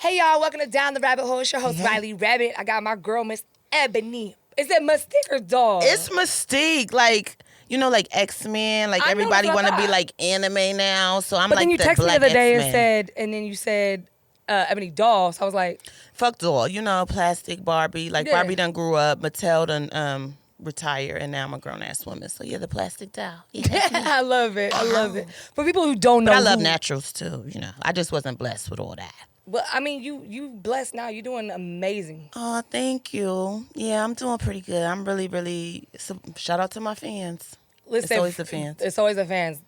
Hey y'all, welcome to Down the Rabbit Hole. It's your host, RyleeRabbit. I got my girl, Miss Ebony. Is it Mystique or Doll? It's Mystique. Like, you know, like X-Men. Like, everybody want to be like anime now. So I'm but like then you the texted me black the other day X-Men. and then you said Ebony Doll. So I was like, fuck Doll. You know, plastic Barbie. Like, Barbie done grew up. Mattel done retire, and now I'm a grown-ass woman. So, yeah, the plastic doll. Yeah, I love it. I love it. For people who don't know, but I love naturals, too. You know, I just wasn't blessed with all that. But, I mean, you blessed now. You're doing amazing. Oh, thank you. Yeah, I'm doing pretty good. I'm really, really... shout out to my fans. Listen, it's always the fans. It's always the fans.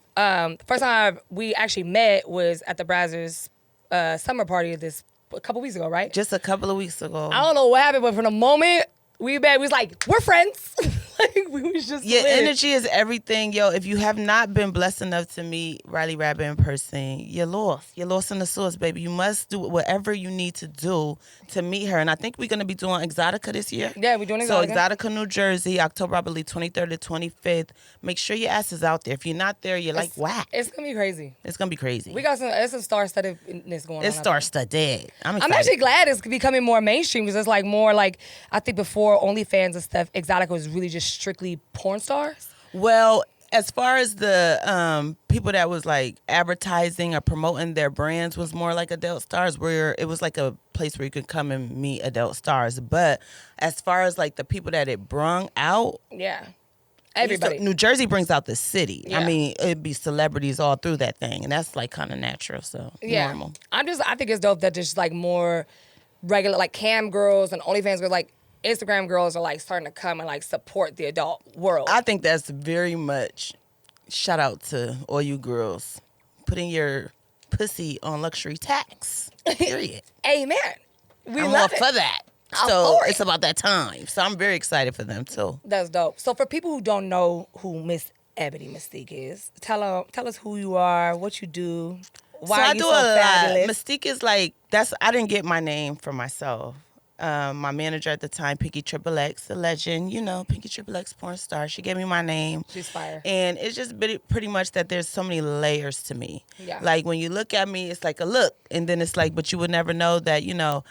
First time we actually met was at the Brazzers summer party a couple weeks ago, right? Just a couple of weeks ago. I don't know what happened, but from the moment we met, we was like, we're friends. Like, we was just lit. Energy is everything. Yo, if you have not been blessed enough to meet RyleeRabbit in person, you're lost. You're lost in the sauce, baby. You must do whatever you need to do to meet her. And I think we're going to be doing Exotica this year. Yeah, we're doing Exotica. So Exotica, New Jersey, October, I believe, 23rd to 25th. Make sure your ass is out there. If you're not there, you're like, whack. It's going to be crazy. It's going to be crazy. We got some star-studdedness going on. It's star-studded. I'm actually glad it's becoming more mainstream because it's like more like, I think before OnlyFans and stuff, Exotica was really just strictly porn stars. Well, as far as the people that was like advertising or promoting their brands was more like adult stars, where it was like a place where you could come and meet adult stars. But as far as like the people that it brung out, yeah, everybody. New Jersey brings out the city. Yeah. I mean, it'd be celebrities all through that thing, and that's like kind of natural. So normal. I think it's dope that there's like more regular like cam girls and OnlyFans girls, like Instagram girls are like starting to come and like support the adult world. I think that's very much shout out to all you girls putting your pussy on luxury tax. Period. Amen. I'm love all for that. So it's about that time. So I'm very excited for them too. That's dope. So for people who don't know who Miss Ebony Mystique is, tell us who you are, what you do, why are you so fabulous. Mystique is like I didn't get my name for myself. My manager at the time, Pinky Triple X, the legend, you know, Pinky Triple X porn star. She gave me my name. She's fire. And it's just pretty much that there's so many layers to me. Yeah. Like when you look at me, it's like a look. And then it's like, but you would never know that, you know,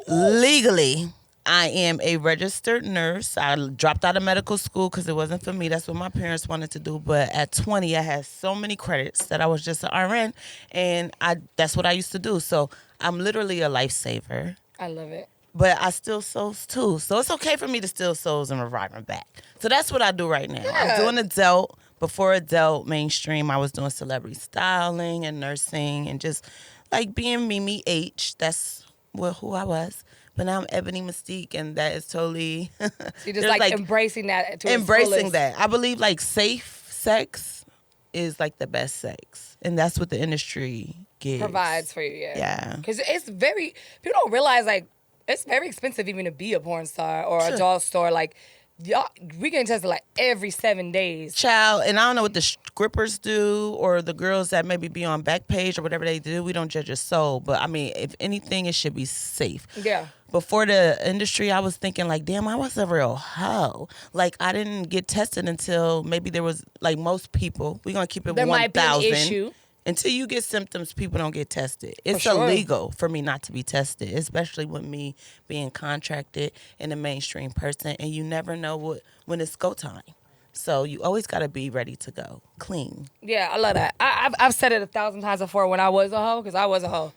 legally, I am a registered nurse. I dropped out of medical school because it wasn't for me. That's what my parents wanted to do. But at 20, I had so many credits that I was just an RN. And that's what I used to do. So I'm literally a lifesaver. I love it. But I steal souls too. So it's okay for me to steal souls and revive them back. So that's what I do right now. Yeah. I'm doing adult. Before adult mainstream, I was doing celebrity styling and nursing and just like being Mimi H. That's who I was. But now I'm Ebony Mystique, and that is totally... So you're just like embracing that to embracing that. I believe like safe sex is like the best sex. And that's what the industry gives. Provides for you, yeah. Yeah. Because people don't realize like, it's very expensive even to be a porn star or a doll store. Like, y'all, we getting tested like every 7 days. Child, and I don't know what the strippers do or the girls that maybe be on Backpage or whatever they do. We don't judge a soul. But, I mean, if anything, it should be safe. Yeah. Before the industry, I was thinking, like, damn, I was a real hoe. Like, I didn't get tested until maybe there was, like, most people. We're going to keep it 1,000. There might be an issue. Until you get symptoms, people don't get tested. It's sure. illegal for me not to be tested, especially with me being contracted and a mainstream person, and you never know when it's go time. So you always got to be ready to go, clean. Yeah, I love that. I've said it 1,000 times before when I was a hoe, because I was a hoe.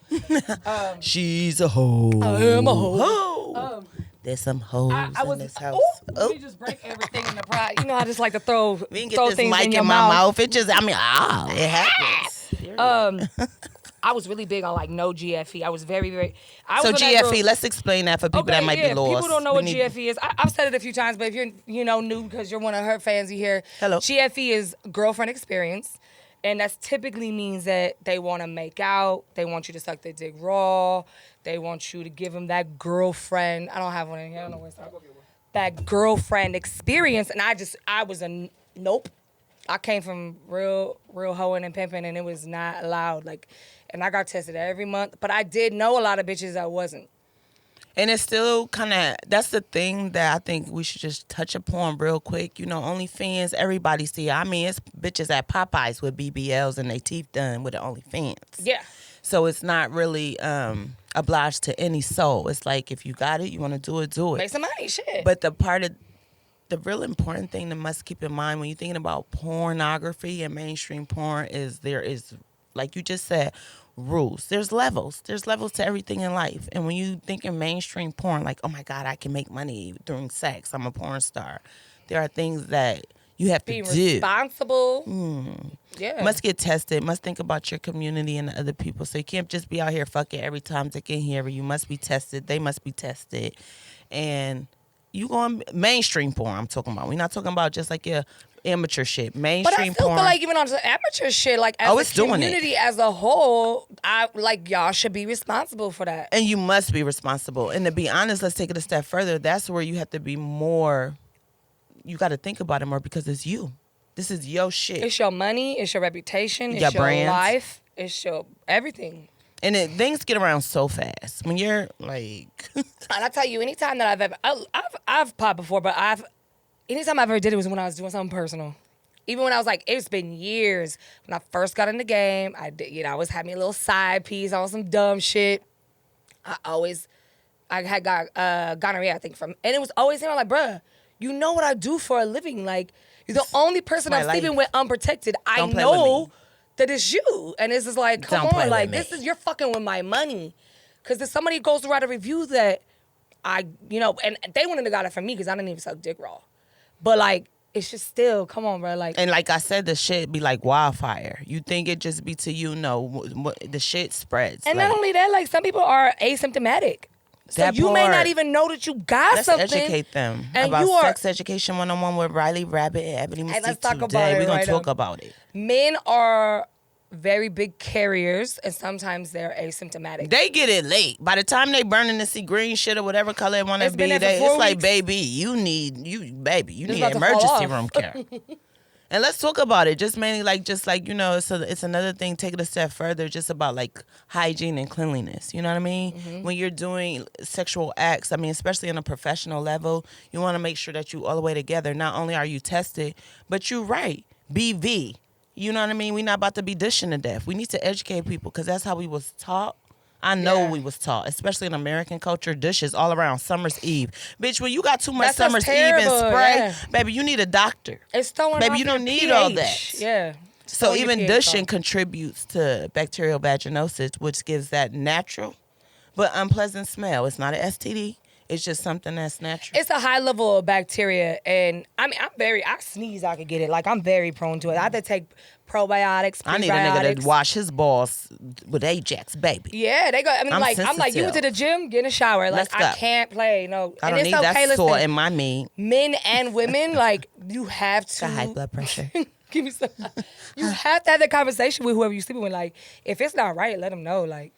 She's a hoe. I am a hoe. There's some hoes in this house. Let me just break everything in the pride. You know, I just like to throw We can get throw this things mic in your in my mouth. It just, it happens. I was really big on like no GFE. I was very, very. So GFE, let's explain that for people that might be lost. People don't know what GFE is. I've said it a few times, but if you're new because you're one of her fans, you hear. Hello. GFE is girlfriend experience, and that typically means that they want to make out. They want you to suck their dick raw. They want you to give them that girlfriend. I don't have one in here. I don't know where it's at. That girlfriend experience, and I was a nope. I came from real hoeing and pimping, and it was not allowed. Like, and I got tested every month. But I did know a lot of bitches that wasn't. And it's still kind of, that's the thing that I think we should just touch upon real quick. You know, OnlyFans, everybody see it. I mean, it's bitches at Popeyes with BBLs and they teeth done with the OnlyFans. Yeah. So it's not really a obliged to any soul. It's like, if you got it, you want to do it, do it. Make some money, shit. But the real important thing that must keep in mind when you're thinking about pornography and mainstream porn is there is, like you just said, rules. There's levels. There's levels to everything in life. And when you think in mainstream porn, like, oh my God, I can make money during sex, I'm a porn star. There are things that you have to do. Be responsible. Yeah. Must get tested. Must think about your community and the other people. So you can't just be out here fucking every time they can hear. You must be tested. They must be tested. And you going mainstream porn, I'm talking about. We're not talking about just like your amateur shit. Mainstream but I still porn. feel like even on the amateur shit, like as a community as a whole, y'all should be responsible for that. And you must be responsible. And to be honest, let's take it a step further. That's where you have to be more. You got to think about it more because it's you. This is your shit. It's your money. It's your reputation. It's your brands. life. It's your everything. And things get around so fast when you're like. And I tell you, anytime that I've popped before, but anytime I ever did it was when I was doing something personal. Even when I was like, it's been years when I first got in the game. I did, I always had me a little side piece on some dumb shit. I had got gonorrhea, I think, and it was always like, bruh, you know what I do for a living. Like, you're the only person I'm sleeping with unprotected. I know that it's you. And it's just like, come on, like, you're fucking with my money. Because if somebody goes to write a review that and they wouldn't have got it from me because I didn't even suck dick raw. But, like, it's just still, come on, bro. Like, and like I said, the shit be like wildfire. You think it just be to the shit spreads. And not only that, like, some people are asymptomatic. So you may not even know that you got something. Let's educate them about sex education 101 with RyleeRabbit and Ebony Mystique. Let's talk today. about it. We're going to talk about it. Men are very big carriers, and sometimes they're asymptomatic. They get it late. By the time they burning to see green shit or whatever color it want to be, it's like, baby, you need emergency room care. And let's talk about it. Just mainly it's another thing. Take it a step further, just about like hygiene and cleanliness. You know what I mean? Mm-hmm. When you're doing sexual acts, especially on a professional level, you want to make sure that you all the way together. Not only are you tested, but you're right. BV. You know what I mean? We're not about to be dishing to death. We need to educate people because that's how we was taught. I know we was taught, especially in American culture, dishes all around Summer's Eve. Bitch, when you got too much Summer's Eve and spray, baby, you need a doctor. It's throwing baby, you don't need pH. All that. Yeah. So even dishing contributes to bacterial vaginosis, which gives that natural but unpleasant smell. It's not an STD. It's just something that's natural. It's a high level of bacteria, and I sneeze, I could get it. Like, I'm very prone to it. I have to take probiotics, prebiotics. I need a nigga to wash his balls with Ajax, baby. Yeah, they go. I'm like, you went to the gym, get in the shower. Like, I can't play. No, I don't need that sore in my meat. Men and women, like, you have to. Got high blood pressure. Give me some. You have to have that conversation with whoever you're sleeping with. Like, if it's not right, let them know. Like.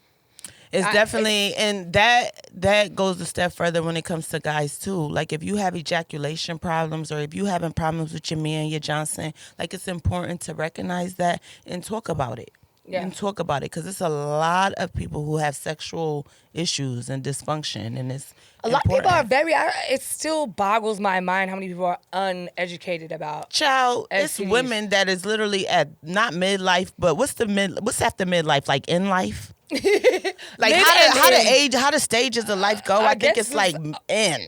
It's definitely, and that goes a step further when it comes to guys too. Like, if you have ejaculation problems or if you having problems with your man, your Johnson, like, it's important to recognize that and talk about it. Yeah. And talk about it because it's a lot of people who have sexual issues and dysfunction, and it's a lot of people are it still boggles my mind how many people are uneducated about. Child, STDs. It's women that is literally at not midlife, but what's after midlife? Like in life? Like how the stages of life go? I think it's like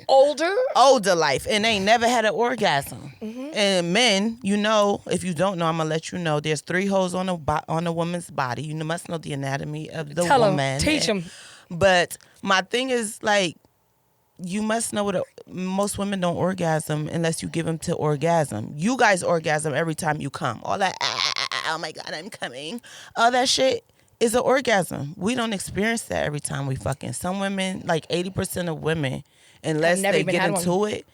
older life, and they ain't never had an orgasm. Mm-hmm. And men, if you don't know, I'm gonna let you know. There's 3 holes on a woman's body. You must know the anatomy of the woman. Teach them. But my thing is, like, you must know most women don't orgasm unless you give them to orgasm. You guys orgasm every time you come. All that, oh my God, I'm coming. All that shit is an orgasm. We don't experience that every time we fucking. Some women, like 80% of women, unless they get into it,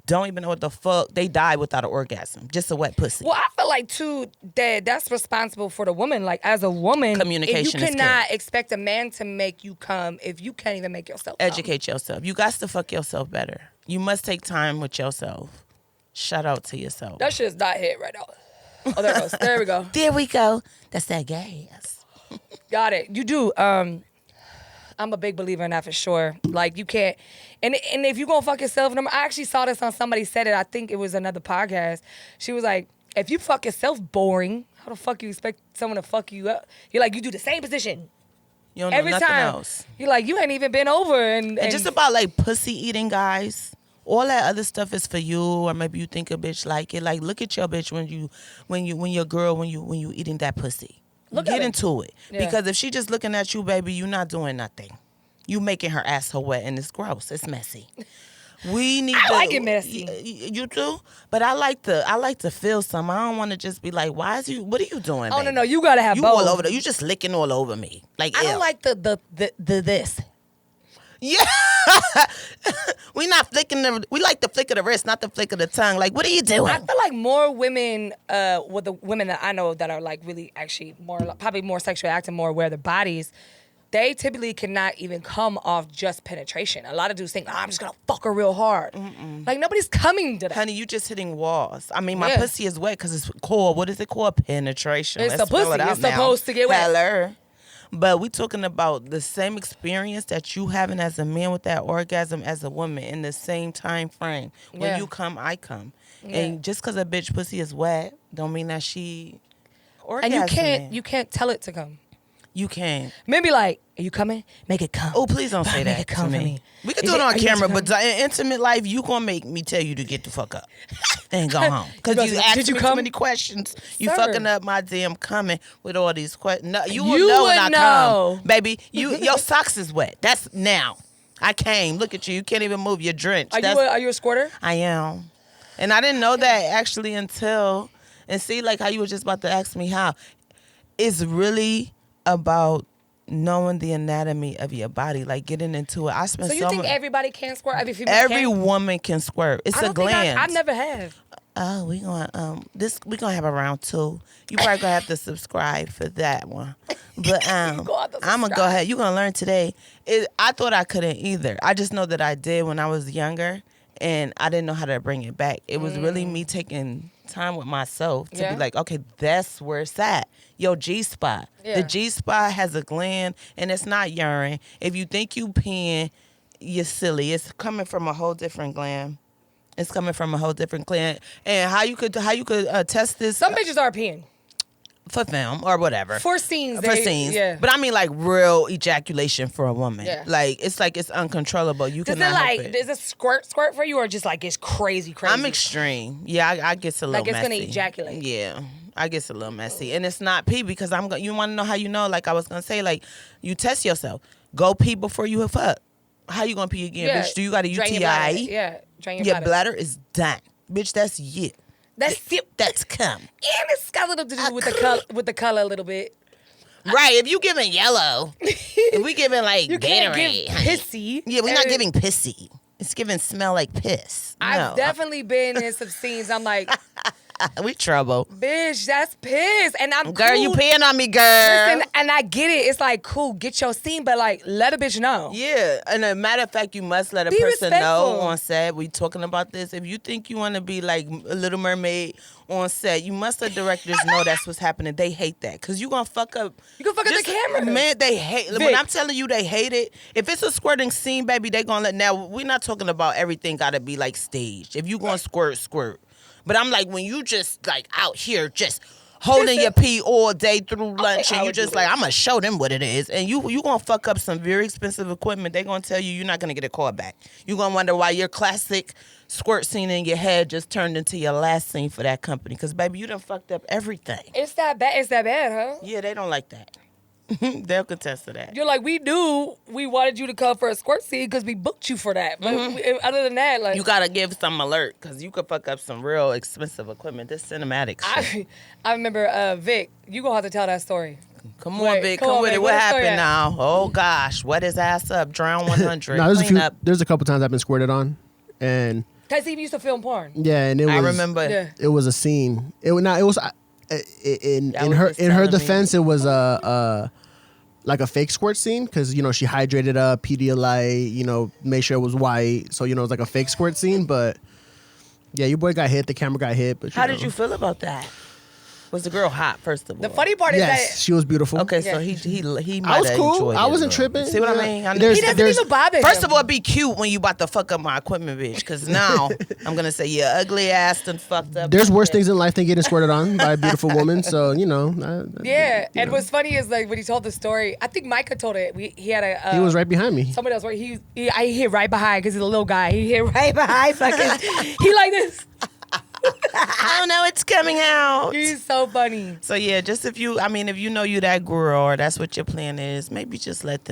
don't even know what the fuck. They die without an orgasm. Just a wet pussy. Well, I feel like, too, that's responsible for the woman. Like, as a woman, communication you cannot expect a man to make you come if you can't even make yourself come. Educate yourself. You got to fuck yourself better. You must take time with yourself. Shout out to yourself. That shit's not hit right now. Oh, there it goes. There we go. There we go. That's that gas. Got it. You do. I'm a big believer in that for sure. Like, you can't. And if you gonna fuck yourself, I actually saw this on somebody said it. I think it was another podcast. She was like, if you fuck yourself boring, how the fuck you expect someone to fuck you up? You're like, you do the same position You don't know Every nothing time else. you're like, you ain't even been over, and just about like pussy eating, guys. All that other stuff is for you, or maybe you think a bitch like it. Like, look at your bitch when you eating that pussy. Get into it. Yeah. Because if she just looking at you, baby, you not doing nothing. You making her asshole wet, and it's gross. It's messy. We need. I like it messy. You too, but I like to feel some. I don't want to just be like, why is you? What are you doing? Oh baby? no, you gotta have you both. all over. You just licking all over me. Like I ew. don't like the this. Yeah. We not flicking we like the flick of the wrist, not the flick of the tongue. Like, what are you doing? I feel like more women, with the women that I know that are like really actually probably more sexually active, more aware of their bodies, they typically cannot even come off just penetration. A lot of dudes think, I'm just gonna fuck her real hard. Like, nobody's coming to that. Honey, you just hitting walls. I mean, my pussy is wet because it's called, what is it called? Penetration. It's Let's the pussy. spell it out It's now. supposed to get wet. Hello. But we talking about the same experience that you having as a man with that orgasm as a woman in the same time frame. When you come, I come. Yeah. And just because a bitch pussy is wet, don't mean that she orgasming. And you can't tell it to come. You can. Maybe like, are you coming? Make it come. Oh, please don't say that. Make it come to for me. We can do it on camera, but in intimate life, you gonna make me tell you to get the fuck up and go home because you asked me too many questions. You fucking up my damn coming with all these questions. No, you will know when I come, baby. Your socks is wet. That's now. I came. Look at you. You can't even move. You're drenched. Are you a squirter? I am, and I didn't know that actually until see like how you were just about to ask me how. It's really about knowing the anatomy of your body, like getting into it. I spent so you think everybody can squirt? Every woman can squirt. It's a gland. I never have. Oh, we gonna have a round 2. You probably gonna have to subscribe for that one. But I'm gonna go ahead. You gonna learn today. I thought I couldn't either. I just know that I did when I was younger, and I didn't know how to bring it back. It was really me taking time with myself to be like, okay, that's where it's at. Your G-spot. Yeah. The G-spot has a gland, and it's not urine. If you think you peeing, you're silly. It's coming from a whole different gland. It's coming from a whole different gland. And how you could test this? Some bitches are peeing. For film or whatever. For scenes. Yeah. But I mean like real ejaculation for a woman. Yeah. Like it's uncontrollable. You cannot help it. Is it squirt for you or just like it's crazy? I'm extreme. Yeah, I get a little messy. Like it's gonna ejaculate. Yeah. I get a little messy. And it's not pee because you wanna know how you know, like I was gonna say, like you test yourself. Go pee before you fuck. How you gonna pee again, bitch? Do you got a UTI? Drain your bladder is done. Bitch, that's it. That's it. That's cum. And it's got a little to do with the color a little bit. Right. If you giving yellow, if we giving like you Gatorade, can't give pissy. Yeah, we're not giving pissy. It's giving smell like piss. I've definitely been in some scenes. I'm like, we trouble. Bitch, that's piss. And I'm girl, cool. You peeing on me, girl. Listen, and I get it. It's like, cool, get your scene, but like, let a bitch know. Yeah. And a matter of fact, you must let a person know on set. We talking about this. If you think you want to be like a Little Mermaid on set, you must let directors know that's what's happening. They hate that. Because you going to fuck up. You going to fuck up the camera. Man, they hate. When I'm telling you they hate it, if it's a squirting scene, baby, they going to let. Now, we're not talking about everything got to be like staged. If you going to squirt. But I'm like, when you just like out here just holding your pee all day through lunch and you just like, I'm going to show them what it is. And you going to fuck up some very expensive equipment. They're going to tell you you're not going to get a call back. You're going to wonder why your classic squirt scene in your head just turned into your last scene for that company. Because, baby, you done fucked up everything. It's that bad. It's that bad, huh? Yeah, they don't like that. They'll contest to that. You're like, we wanted you to come for a squirt scene because we booked you for that. But other than that, like, you gotta give some alert because you could fuck up some real expensive equipment. This cinematic shit. I remember Vic. You gonna have to tell that story. Come on, Vic. Come with it. What happened now? Oh gosh, wet his ass up. Drown 100. No, there's a couple times I've been squirted on, and because he used to film porn. Yeah, and I remember. It was a scene. It was in her defense. It was like a fake squirt scene because she hydrated up, Pedialyte, made sure it was white, so it was like a fake squirt scene. But yeah, your boy got hit, the camera got hit. But how did you feel about that? Was the girl hot, first of all? The funny part is Yes, that she was beautiful. Okay, Yeah. so he I might was have cool. enjoyed I it, wasn't though. tripping. See what I Yeah. mean? he doesn't even bother him. First of all, be cute when you about to fuck up my equipment, bitch. Because now I'm gonna say your ugly ass done fucked up. There's worse things in life than getting squirted on by a beautiful woman. So Yeah, and what's funny is like when he told the story, I think Micah told it. He had a. he was right behind me. Somebody else, right? I hit right behind because he's a little guy. He hit right behind. Fucking, he like this. I don't know it's coming out. He's so funny. So yeah, just if you know you that girl or that's what your plan is, maybe just let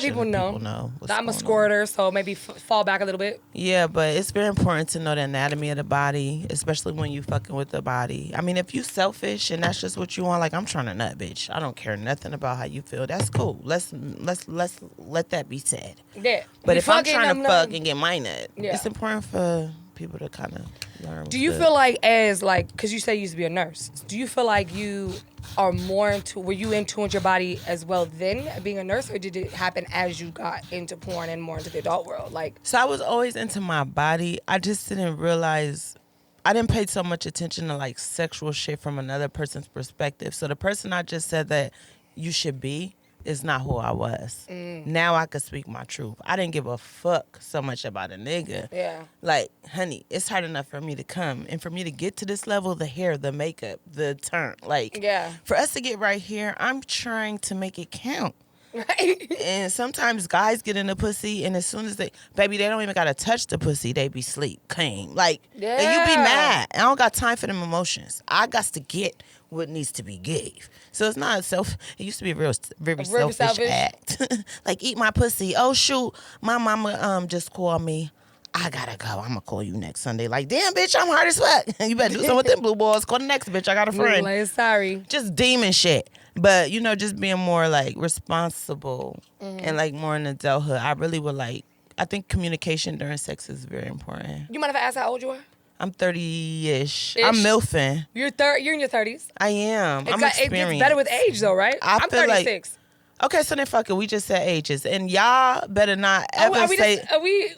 people know. what's I'm a going squirter, so maybe fall back a little bit. Yeah, but it's very important to know the anatomy of the body, especially when you fucking with the body. I mean, if you selfish and that's just what you want, like I'm trying to nut, bitch. I don't care nothing about how you feel. That's cool. Let's let that be said. Yeah. But We if I'm fucking, trying to fuck and get my nut, Yeah. it's important for people to kind of learn. Do you feel like because you say you used to be a nurse, do you feel like you are were you in tune with your body as well then being a nurse, or did it happen as you got into porn and more into the adult world? Like, So I was always into my body. I just didn't realize, I didn't pay so much attention to like sexual shit from another person's perspective. So the person I just said that you should be is not who I was. Now I could speak my truth. I didn't give a fuck so much about a nigga. yeah. Like, honey, it's hard enough for me to come. And for me to get to this level, the hair, the makeup, the turn. Like, Yeah. for us to get right here, I'm trying to make it count. Right. And sometimes guys get in the pussy, and as soon as they don't even gotta touch the pussy, they be sleep clean. Like, and you be Yeah. mad. I don't got time for them emotions. I got to get what needs to be gave. So it's not it used to be a very selfish act. Like, eat my pussy. Oh shoot, my mama just called me. I gotta go. I'm gonna call you next Sunday. Like, damn, bitch, I'm hard as fuck. You better do something with them blue balls. Call the next bitch. I got a friend. Like, sorry. Just demon shit. But, just being more, like, responsible and, like, more in adulthood. I really would, like, I think communication during sex is very important. You mind if I ask how old you are? I'm 30-ish. Ish? I'm milfing. You're in your 30s. I am. I'm It experienced. gets better with age, though, right? I'm feel like- 36. Okay, so then fuck it. We just said ages. And y'all better not ever are we say...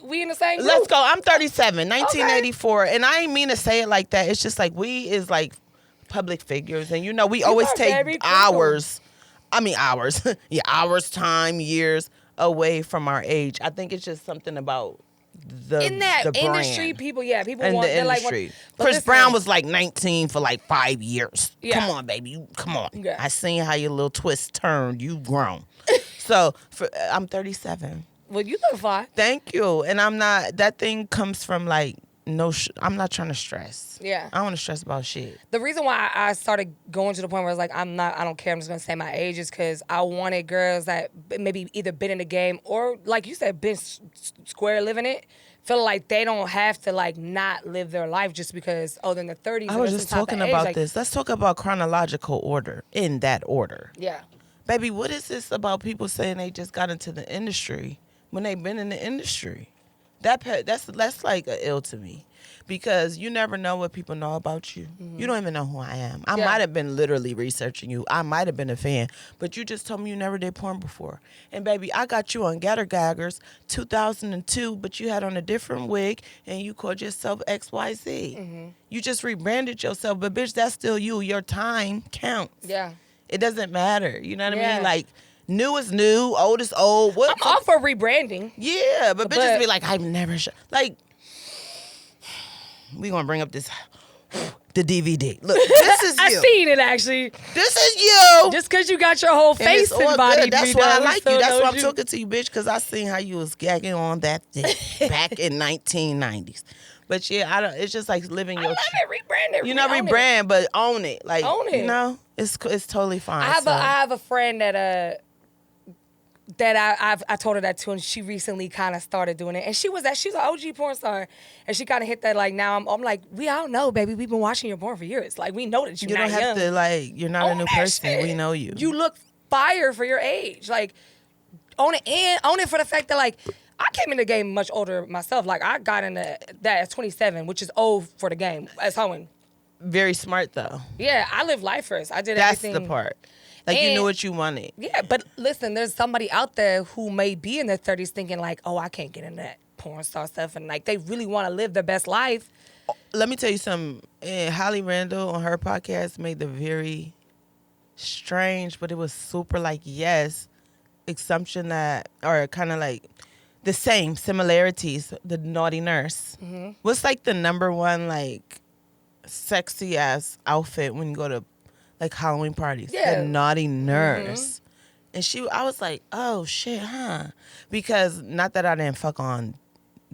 we in the same group? Let's go. I'm 37, 1984. And I ain't mean to say it like that. It's just like we is like public figures. And we always are very take cool. hours. Yeah, hours, time, years away from our age. I think it's just something about in that the industry, brand. people In want. the They're like, industry. but Chris listen, Brown was like 19 for like 5 years. Yeah. Come on, baby. Come on. Yeah. I seen how your little twist turned. You grown. So I'm 37. Well, you look fine. Thank you. And I'm not, that thing comes from like, I'm not trying to stress. Yeah. I don't want to stress about shit. The reason why I started going to the point where it's like I don't care, I'm just gonna say my age, is because I wanted girls that maybe either been in the game or, like you said, been square living it, feeling like they don't have to like not live their life just because they're in their 30s. I was just talking about this. Let's talk about chronological order, in that order. Yeah. Baby, what is this about people saying they just got into the industry when they've been in the industry? That's like a ill to me, because you never know what people know about you. Mm-hmm. You don't even know who I am. I might have been literally researching you. I might have been a fan, but you just told me you never did porn before. And baby, I got you on Gatter Gaggers 2002, but you had on a different wig and you called yourself XYZ. Mm-hmm. You just rebranded yourself, but bitch, that's still you. Your time counts. Yeah. It doesn't matter. You know what I mean? Like, new is new, old is old. I'm all for rebranding. Yeah, but bitches be like, I've never like, we gonna bring up the DVD. Look, this is you. I seen it actually. This is you. Just because you got your whole face and body. Good. That's why I like you. That's why I'm talking to you, bitch, because I seen how you was gagging on that thing back in 1990s. But yeah, it's just like living your. I love it. Rebrand it. You know, rebrand, but own it. Like, own it. You know, it's totally fine. I have a friend that I told her that too, and she recently kind of started doing it. And she's an OG porn star, and she kind of hit that like now. I'm like, we all know, baby. We've been watching your porn for years. Like, we know that you're not young. You don't have to like. You're not a new person. Shit. We know you. You look fire for your age. Like, own it, and own it for the fact that like. I came in the game much older myself. Like, I got into that at 27, which is old for the game as hoeing. Very smart, though. Yeah, I lived life first. I did That's everything. That's the part. Like, you knew what you wanted. Yeah, but listen, there's somebody out there who may be in their 30s thinking like, oh, I can't get into that porn star stuff. And like, they really want to live their best life. Let me tell you something. Holly Randall on her podcast made the very strange, but it was super like, yes, assumption that, or kind of like the same similarities. The naughty nurse. What's like the number one like sexy ass outfit when you go to like Halloween parties? Yeah. The naughty nurse. And I was like, oh shit, huh? Because not that I didn't fuck on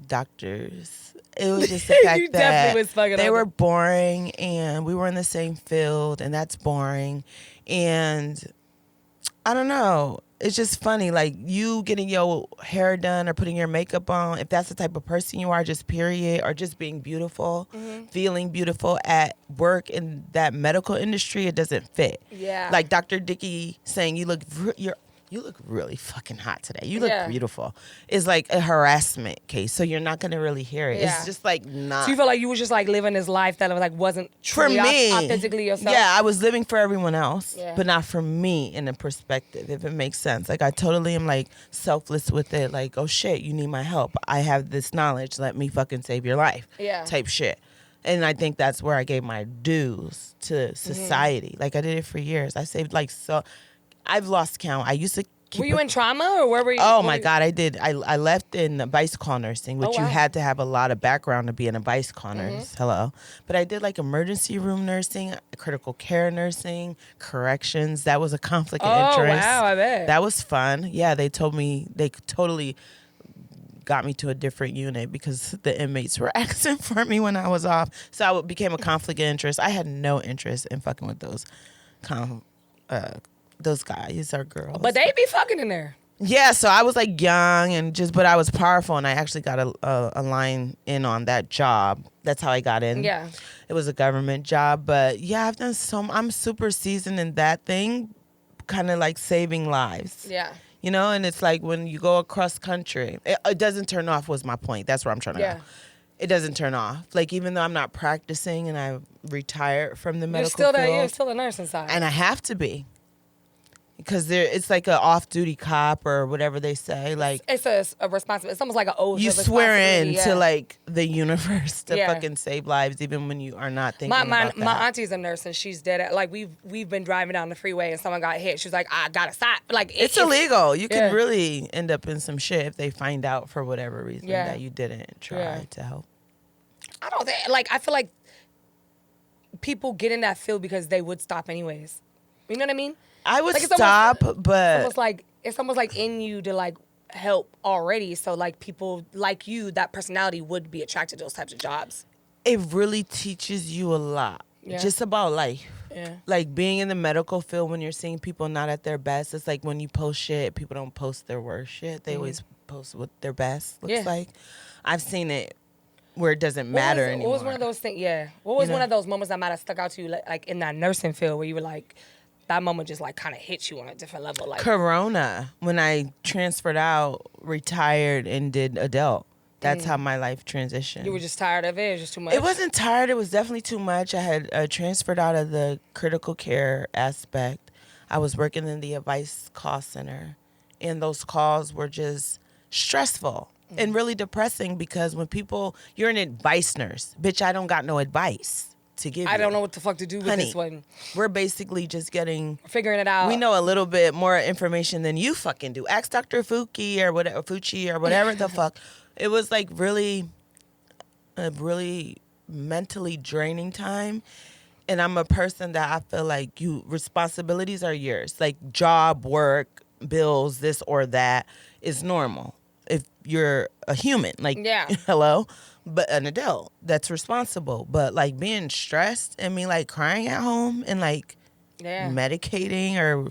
doctors. It was just the fact You that definitely was fucking they on were them. boring and we were in the same field and that's boring. And I don't know. It's just funny, like you getting your hair done or putting your makeup on, if that's the type of person you are, just period, or just being beautiful, feeling beautiful at work in that medical industry, it doesn't fit. Yeah. Like Dr. Dickey saying you look really fucking hot today. You look Yeah. beautiful. It's like a harassment case, so you're not gonna really hear it. Yeah. It's just like not. So you feel like you was just like living this life that like wasn't For truly me, authentically yourself? yeah, I was living for everyone else, Yeah. but not for me in a perspective, if it makes sense. Like I totally am like selfless with it. Like, oh shit, you need my help. I have this knowledge. Let me fucking save your life. Yeah. Type shit. And I think that's where I gave my dues to society. Like I did it for years. I saved like so. I've lost count. I used to. Were you in trauma or where were you? Oh my God, I did. I left in vice call nursing, which you wow. had to have a lot of background to be in a vice call nurse. Hello. But I did like emergency room nursing, critical care nursing, corrections. That was a conflict of interest. Wow, I bet. That was fun. Yeah, they told me, they totally got me to a different unit because the inmates were asking for me when I was off. So I became a conflict of interest. I had no interest in fucking with those guys or girls. But they be fucking in there. Yeah, so I was like young and but I was powerful, and I actually got a line in on that job. That's how I got in. Yeah. It was a government job, but yeah, I've done I'm super seasoned in that thing, kind of like saving lives. Yeah. You know, and it's like when you go across country, it doesn't turn off was my point. That's where I'm trying to go. It doesn't turn off. Like even though I'm not practicing and I retired from the medical field. You're still a nurse inside. And I have to be. Because it's like an off-duty cop or whatever they say. Like it's a responsibility. It's almost like an oath. you of swear in responsibility, to like the universe to Yeah. fucking save lives, even when you are not thinking about that. My auntie's a nurse and she's dead. Like we've been driving down the freeway and someone got hit. She was like, I gotta stop. Like It's illegal. You Yeah. could really end up in some shit if they find out for whatever reason that you didn't try to help. I don't think. Like I feel like people get in that field because they would stop anyways. You know what I mean? I would Like, stop, but it's almost like in you to like help already. So like people like you, that personality would be attracted to those types of jobs. it really teaches you a lot. Yeah. Just about life. Yeah. Like being in the medical field when you're seeing people not at their best. It's like when you post shit, people don't post their worst shit. They always post what their best looks like. I've seen it where it doesn't matter anymore. What was one of those things? Yeah. What was one of those moments that might have stuck out to you, like in that nursing field, where you were like, that moment just like kind of hit you on a different level? Like Corona, when I transferred out, retired, and did adult. That's how my life transitioned. you were just tired of it. It was just too much. It wasn't tired. It was definitely too much. I had transferred out of the critical care aspect. I was working in the advice call center, and those calls were just stressful and really depressing because when you're an advice nurse. Bitch, I don't got no advice to give you. I don't know what the fuck to do with Honey, this one. We're basically just Figuring it out. we know a little bit more information than you fucking do. Ask Dr. Fucci or whatever the fuck. It was like a really mentally draining time. And I'm a person that I feel like responsibilities are yours. Like job, work, bills, this or that is normal. If you're a human, like, hello, but an adult that's responsible. But like being stressed and me like crying at home and like medicating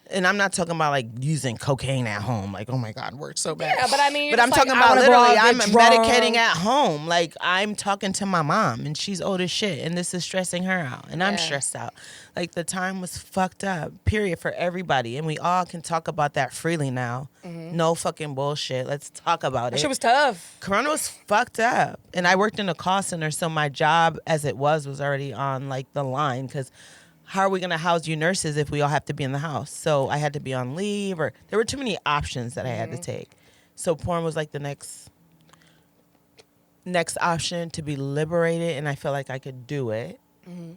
and I'm not talking about like using cocaine at home. Like, oh my God, works so bad. Yeah, but I mean, but I'm talking about literally, I'm medicating at home. Like I'm talking to my mom and she's old as shit and this is stressing her out and I'm stressed out. Like the time was fucked up, period, for everybody. And we all can talk about that freely now. No fucking bullshit. Let's talk about it. That shit was tough. Corona was fucked up. And I worked in a call center, so my job as it was already on like the line because how are we going to house you nurses if we all have to be in the house? So I had to be on leave, or there were too many options that I had to take. So porn was like the next option to be liberated, and I felt like I could do it.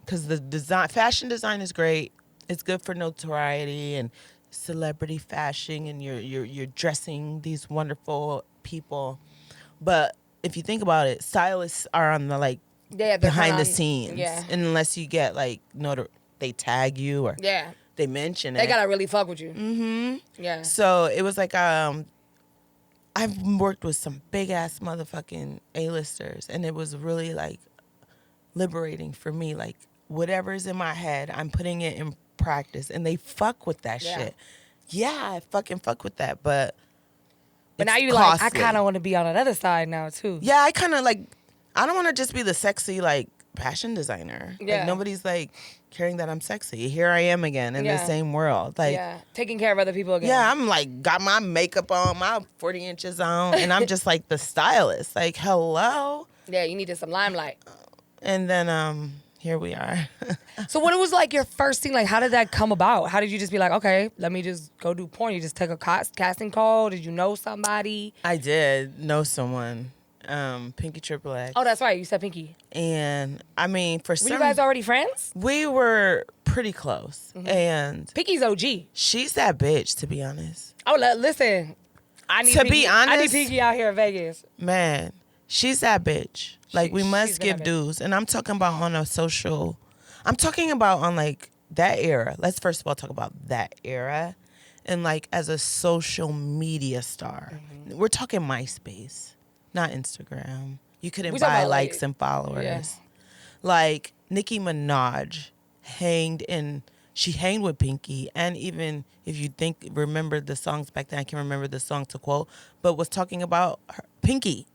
Because the fashion design is great. It's good for notoriety and celebrity fashion, and you're dressing these wonderful people. But if you think about it, stylists are on the behind the scenes. Yeah. And unless you get they tag you or they mention it. They gotta really fuck with you. Mm-hmm. Yeah. So it was like I've worked with some big ass motherfucking A-listers, and it was really like liberating for me. Like whatever's in my head, I'm putting it in practice, and they fuck with that shit. Yeah, I fucking fuck with that, but now you're costly. like, I kind of want to be on another side now too. Yeah, I kind of I don't want to just be the sexy fashion designer. Yeah. Like nobody's caring that I'm sexy. Here I am again in the same world. Taking care of other people again. Yeah, I'm got my makeup on, my 40 inches on, and I'm just the stylist. Hello. Yeah, you needed some limelight. And then here we are. So what was your first thing? How did that come about? How did you just be like, okay, let me just go do porn? You just took a casting call? Did you know somebody? I did know someone. Pinky Triple X. Oh, that's right. You said Pinky. And I mean, were you guys already friends? We were pretty close. Mm-hmm. And Pinky's OG. She's that bitch, to be honest. Oh, listen. I need Pinky out here in Vegas. Man, she's that bitch. We must give dues. And I'm talking about on a social. I'm talking about on that era. Let's first of all talk about that era. And as a social media star. Mm-hmm. We're talking MySpace. Not Instagram. You couldn't buy likes and followers. Yeah. Nicki Minaj she hanged with Pinky, and even if you remember the songs back then, I can't remember the song to quote, but was talking about Pinky.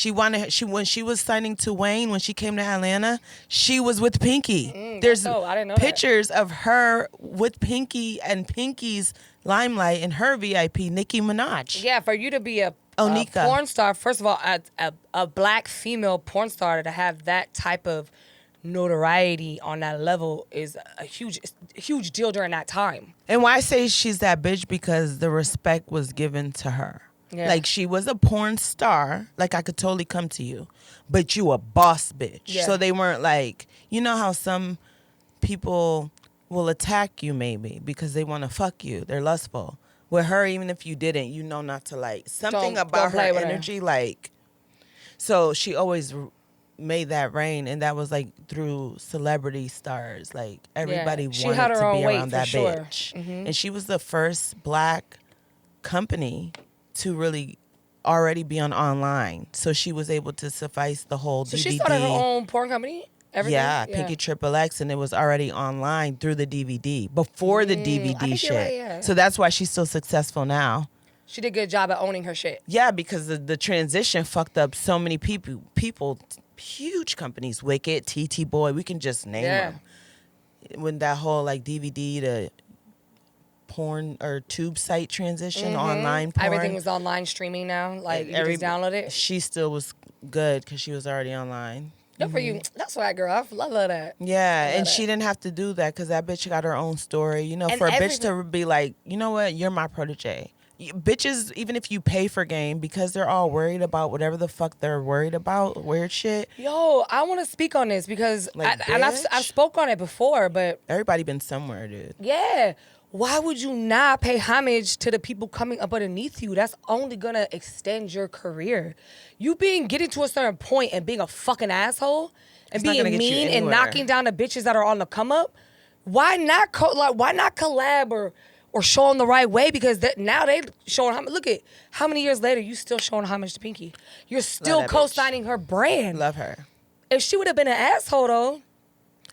When she was signing to Wayne, when she came to Atlanta, she was with Pinky. There's I didn't know pictures of her with Pinky and Pinky's limelight and her VIP, Nicki Minaj. Yeah, for you to be a porn star, first of all, a black female porn star to have that type of notoriety on that level is a huge deal during that time. And why I say she's that bitch, because the respect was given to her. Yeah. She was a porn star. I could totally come to you, but you a boss bitch. Yeah. So they weren't you know how some people will attack you maybe because they want to fuck you. They're lustful. With her, even if you didn't, you know not to something about her energy. So she always made that reign, and that was through celebrity stars. Everybody wanted to be around that bitch. Mm-hmm. And she was the first black company to really already be on online. So she was able to suffice the whole DVD. So she started her own porn company? Everything? Yeah, Pinky Triple X, and it was already online through the DVD, before the DVD shit. Right, yeah. So that's why she's so successful now. She did a good job at owning her shit. Yeah, because the transition fucked up so many people, huge companies, Wicked, TT Boy, we can just name them. When that whole DVD to porn or tube site transition, online porn. Everything was online streaming now. You just download it. She still was good because she was already online. Good for you. That's right, girl. I love that. Yeah, and she didn't have to do that because that bitch got her own story. For a bitch to be you know what, you're my protege. Bitches, even if you pay for game, because they're all worried about whatever the fuck they're worried about, weird shit. Yo, I want to speak on this because, I've spoke on it before, but everybody been somewhere, dude. Yeah. Why would you not pay homage to the people coming up underneath you? That's only gonna extend your career. You getting to a certain point and being a fucking asshole and being mean and knocking down the bitches that are on the come up. Why not collab or show them the right way? Because now they showing homage. Look at how many years later you still showing homage to Pinky. You're still co-signing her brand. Love her. If she would have been an asshole though.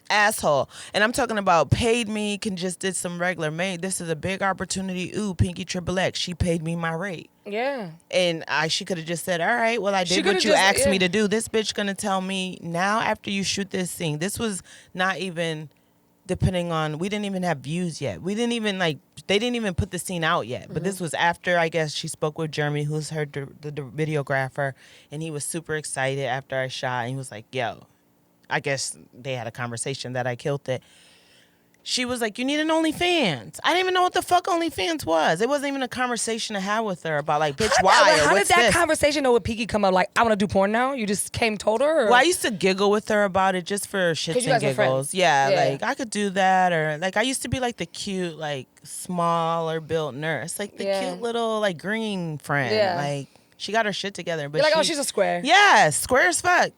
Asshole. And I'm talking about paid me, just did some regular made. This is a big opportunity. Ooh, Pinky Triple X. She paid me my rate. Yeah. And she could have just said, all right, well, I did what you asked me to do. This bitch gonna tell me now after you shoot this scene. This was not even depending on, we didn't even have views yet. We didn't even they didn't even put the scene out yet. But this was after, I guess, she spoke with Jeremy, who's the videographer. And he was super excited after I shot. And he was like, yo, I guess they had a conversation that I killed it. she was like, you need an OnlyFans. I didn't even know what the fuck OnlyFans was. It wasn't even a conversation to have with her about like, bitch, why? How did that conversation with Peaky come up? Like, I want to do porn now? You just told her? Or? Well, I used to giggle with her about it just for shits and giggles. Yeah, like I could do that. Or like I used to be like the cute, like smaller built nurse. Like the cute little like green friend. Yeah. Like she got her shit together. But you're like, oh, she's a square. Yeah, square as fuck.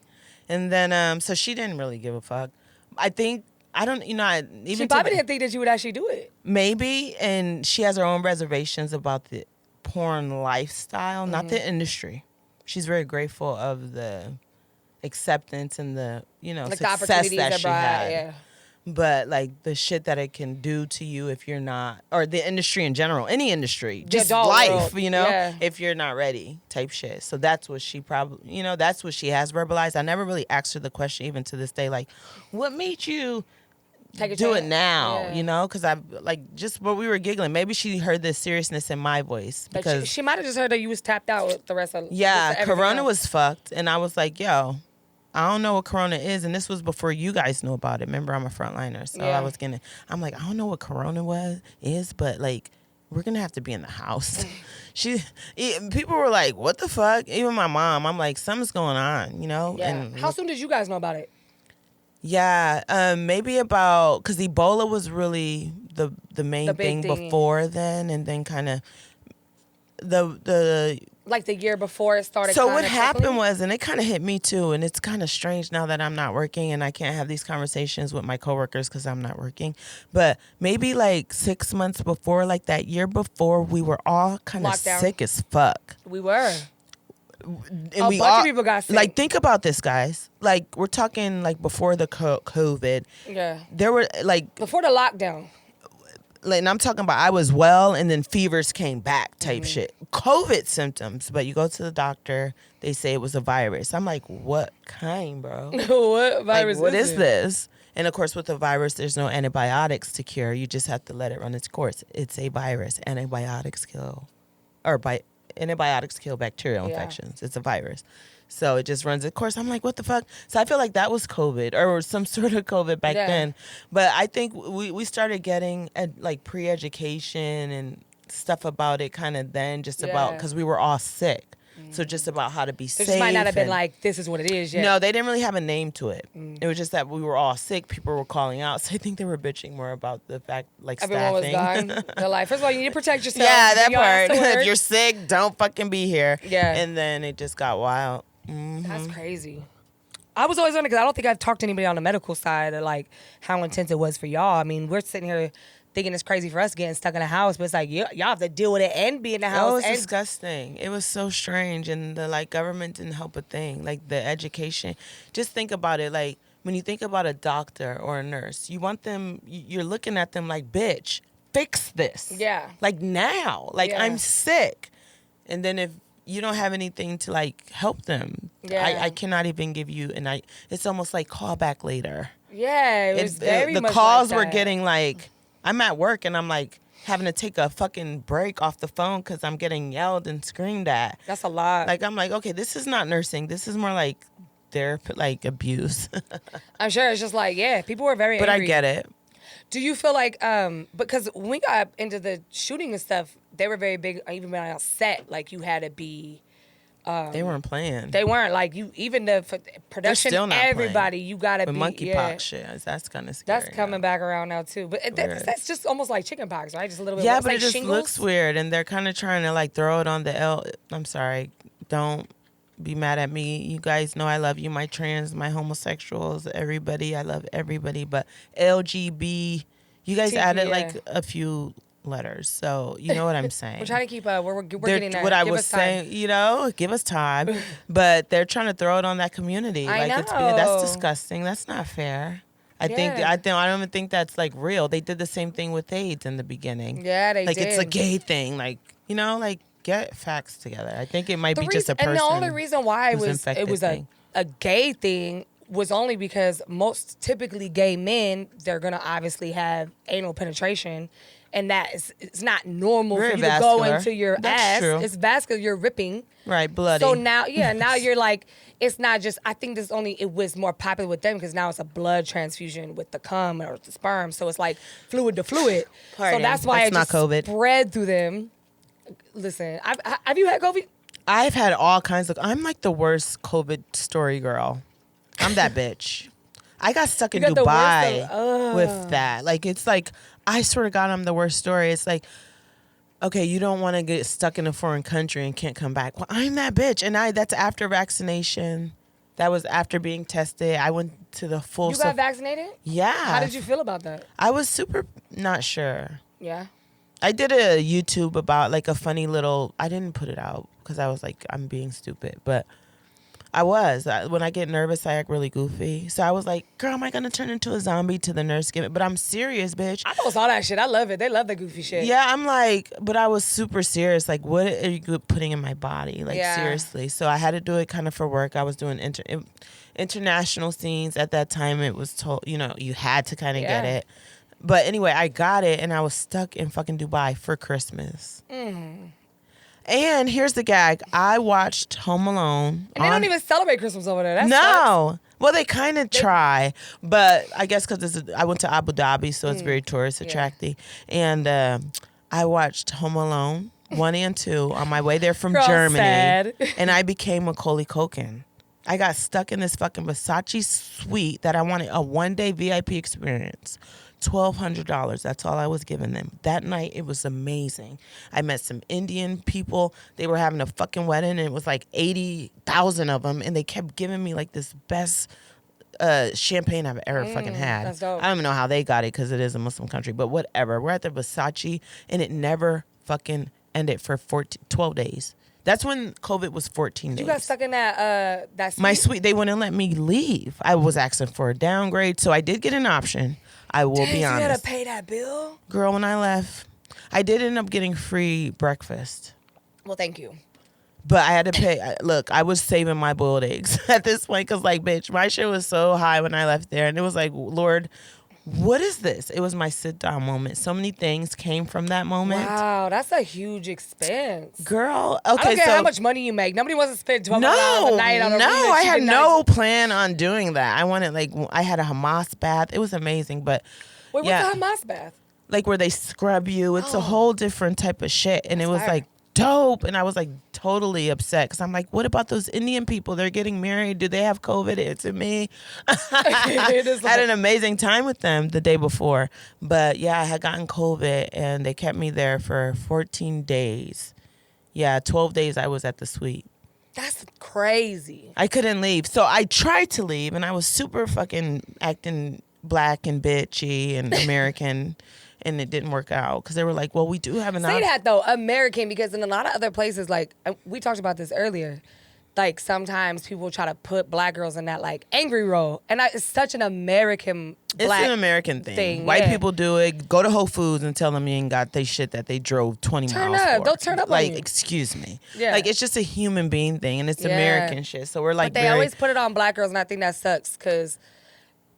And then, so she didn't really give a fuck. I think, I don't, even she probably didn't think that you would actually do it. Maybe, and she has her own reservations about the porn lifestyle, not the industry. She's very grateful of the acceptance and the, like success that she had. Yeah. But like the shit that it can do to you if you're not, or the industry in general, any industry, just life, if you're not ready type shit. So that's what she probably, that's what she has verbalized. I never really asked her the question even to this day, like, what made you do it now, because I like just what we were giggling. Maybe she heard the seriousness in my voice because she might have just heard that you was tapped out with the rest of Corona was fucked, and I was like, yo, I don't know what Corona is, and this was before you guys knew about it. Remember, I'm a frontliner, so I'm like, I don't know what Corona is, but like, we're gonna have to be in the house. People were like, what the fuck? Even my mom, I'm like, something's going on, Yeah. And how soon did you guys know about it? Yeah, maybe because Ebola was really the main thing before then, and then kind of the like the year before it started. So what happened was, and it kind of hit me too, and it's kind of strange now that I'm not working and I can't have these conversations with my coworkers because I'm not working. But maybe like 6 months before, like that year before, we were all kind of sick as fuck. We were. And a bunch of people got sick. Like, think about this, guys. Like, we're talking like before the COVID. Yeah. There were like before the lockdown. Like, and I'm talking about I was well and then fevers came back type shit. COVID symptoms, but you go to the doctor, they say it was a virus. I'm like, what kind, bro? What virus? Like, what is this? And of course, with the virus, there's no antibiotics to cure. You just have to let it run its course. It's a virus. Antibiotics kill bacterial infections. It's a virus. So it just runs its course. I'm like, what the fuck? So I feel like that was COVID or some sort of COVID back then. But I think we started getting like pre-education and stuff about it kind of then, just about because we were all sick. So just about how to be safe. It might not have been like, this is what it is yet. No, they didn't really have a name to it. It was just that we were all sick. People were calling out. So I think they were bitching more about the fact, like, everyone staffing. was dying. They're like, first of all, you need to protect yourself. Yeah, that part. If you're sick, don't fucking be here. Yeah. And then it just got wild. That's crazy. I was always wondering, because I don't think I've talked to anybody on the medical side of like how intense it was for y'all. I mean, we're sitting here thinking it's crazy for us getting stuck in a house, but it's like y'all have to deal with it and be in the house. It was disgusting. It was so strange, and the like government didn't help a thing. Like the education, just think about it. Like when you think about a doctor or a nurse, you want them. You're looking at them like, bitch, fix this. Yeah. Like now, like I'm sick, and then if you don't have anything to like help them, I cannot even give you. And it's almost like call back later. Yeah, it was very the much calls like were that. getting like. I'm at work and I'm like having to take a fucking break off the phone because I'm getting yelled and screamed at. That's a lot. Like, I'm like, okay, this is not nursing. This is more like therapy, like abuse. I'm sure it's just like, people were very angry. But I get it. Do you feel like, because when we got into the shooting and stuff, they were very big, even when I was set, like you had to be. They weren't playing. They weren't. Like, you, even the production, still not everybody, playing. you got to be. Monkeypox shit, that's kind of scary. That's coming back around now, too. But that's just almost like chickenpox, right? Just a little bit Yeah, worse. but like it just shingles. looks weird, and they're kind of trying to, like, throw it on the I'm sorry, don't be mad at me. You guys know I love you, my trans, my homosexuals, everybody. I love everybody, but LGB, you guys added, like, a few letters, so you know what I'm saying. We're trying to keep we're getting there. What I was saying, give us time. But they're trying to throw it on that community. I know. That's disgusting. That's not fair. I don't even think that's like real. They did the same thing with AIDS in the beginning. Yeah, they did. Like it's a gay thing. Like, like get facts together. I think it might be just a person. And the only reason why it was a gay thing was only because most typically gay men, they're gonna obviously have anal penetration. and it's not normal Very for you to go vascular. into your That's ass. true. It's vascular. You're ripping. Right, bloody. So now you're like, it's not just. I think it was more popular with them because now it's a blood transfusion with the cum or the sperm. So it's like fluid to fluid. Pardon. So that's why That's it not just COVID. spread through them. Listen, have you had COVID? I've had all kinds of. I'm like the worst COVID story girl. I'm that bitch. I got stuck in got the worst Dubai with that. Like, it's like, I swear to God, I'm the worst story. It's like, okay, you don't want to get stuck in a foreign country and can't come back. Well, I'm that bitch. And that's after vaccination. That was after being tested. I went to the full... You got vaccinated? Yeah. How did you feel about that? I was super not sure. Yeah. I did a YouTube about like a funny little... I didn't put it out because I was like, I'm being stupid. But when I get nervous, I act really goofy. So I was like, girl, am I going to turn into a zombie to the nurse give it? But I'm serious, bitch. I post all that shit. I love it. They love the goofy shit. Yeah, I'm like, but I was super serious. Like, what are you putting in my body? Like, seriously. So I had to do it kind of for work. I was doing international scenes. At that time, it was told, you had to kind of get it. But anyway, I got it, and I was stuck in fucking Dubai for Christmas. And here's the gag. I watched Home Alone. And they don't even celebrate Christmas over there. That No. sucks. Well, they kind of try. But I guess because I went to Abu Dhabi, so it's very tourist attracting. And I watched Home Alone 1 and 2 on my way there from Germany. Sad. And I became Macaulay Culkin. I got stuck in this fucking Versace suite that I wanted a one-day VIP experience. $1,200. That's all I was giving them. That night, it was amazing. I met some Indian people. They were having a fucking wedding, and it was like 80,000 of them, and they kept giving me like this best champagne I've ever fucking had. That's dope. I don't even know how they got it because it is a Muslim country, but whatever. We're at the Versace, and it never fucking ended for 12 days. That's when COVID was 14 days. You got stuck in that suite? My suite, they wouldn't let me leave. I was asking for a downgrade, so I did get an option. I will be honest. You had to pay that bill? Girl, when I left, I did end up getting free breakfast. Well, thank you. But I had to pay. Look, I was saving my boiled eggs at this point because, like, bitch, my shit was so high when I left there. And it was like, Lord, what is this? It was my sit-down moment. So many things came from that moment. Wow, that's a huge expense. Girl, okay, I don't care so how much money you make. Nobody wants to spend $12 a night on a No, room I had no plan on doing that. I wanted, I had a Hamas bath. It was amazing, but Wait, yeah, what's a Hamas bath? like where they scrub you. It's a whole different type of shit, and it was like dope. And I was like totally upset because I'm like, what about those Indian people? They're getting married. Do they have COVID? It's me. I had an amazing time with them the day before, but yeah, I had gotten COVID, and they kept me there for 14 days. Yeah, 12 days I was at the suite. That's crazy. I couldn't leave. So I tried to leave, and I was super fucking acting black and bitchy and American, and it didn't work out because they were like, well, we do have an Say that, though, American, because in a lot of other places, like, we talked about this earlier, like, sometimes people try to put black girls in that, like, angry role. And it's such an American black It's an American thing. White yeah. people do it. Go to Whole Foods and tell them you ain't got they shit that they drove 20 miles for. They'll turn up like, on you. excuse me. Yeah. Like, it's just a human being thing, and it's American shit. So we're like, but they always put it on black girls, and I think that sucks because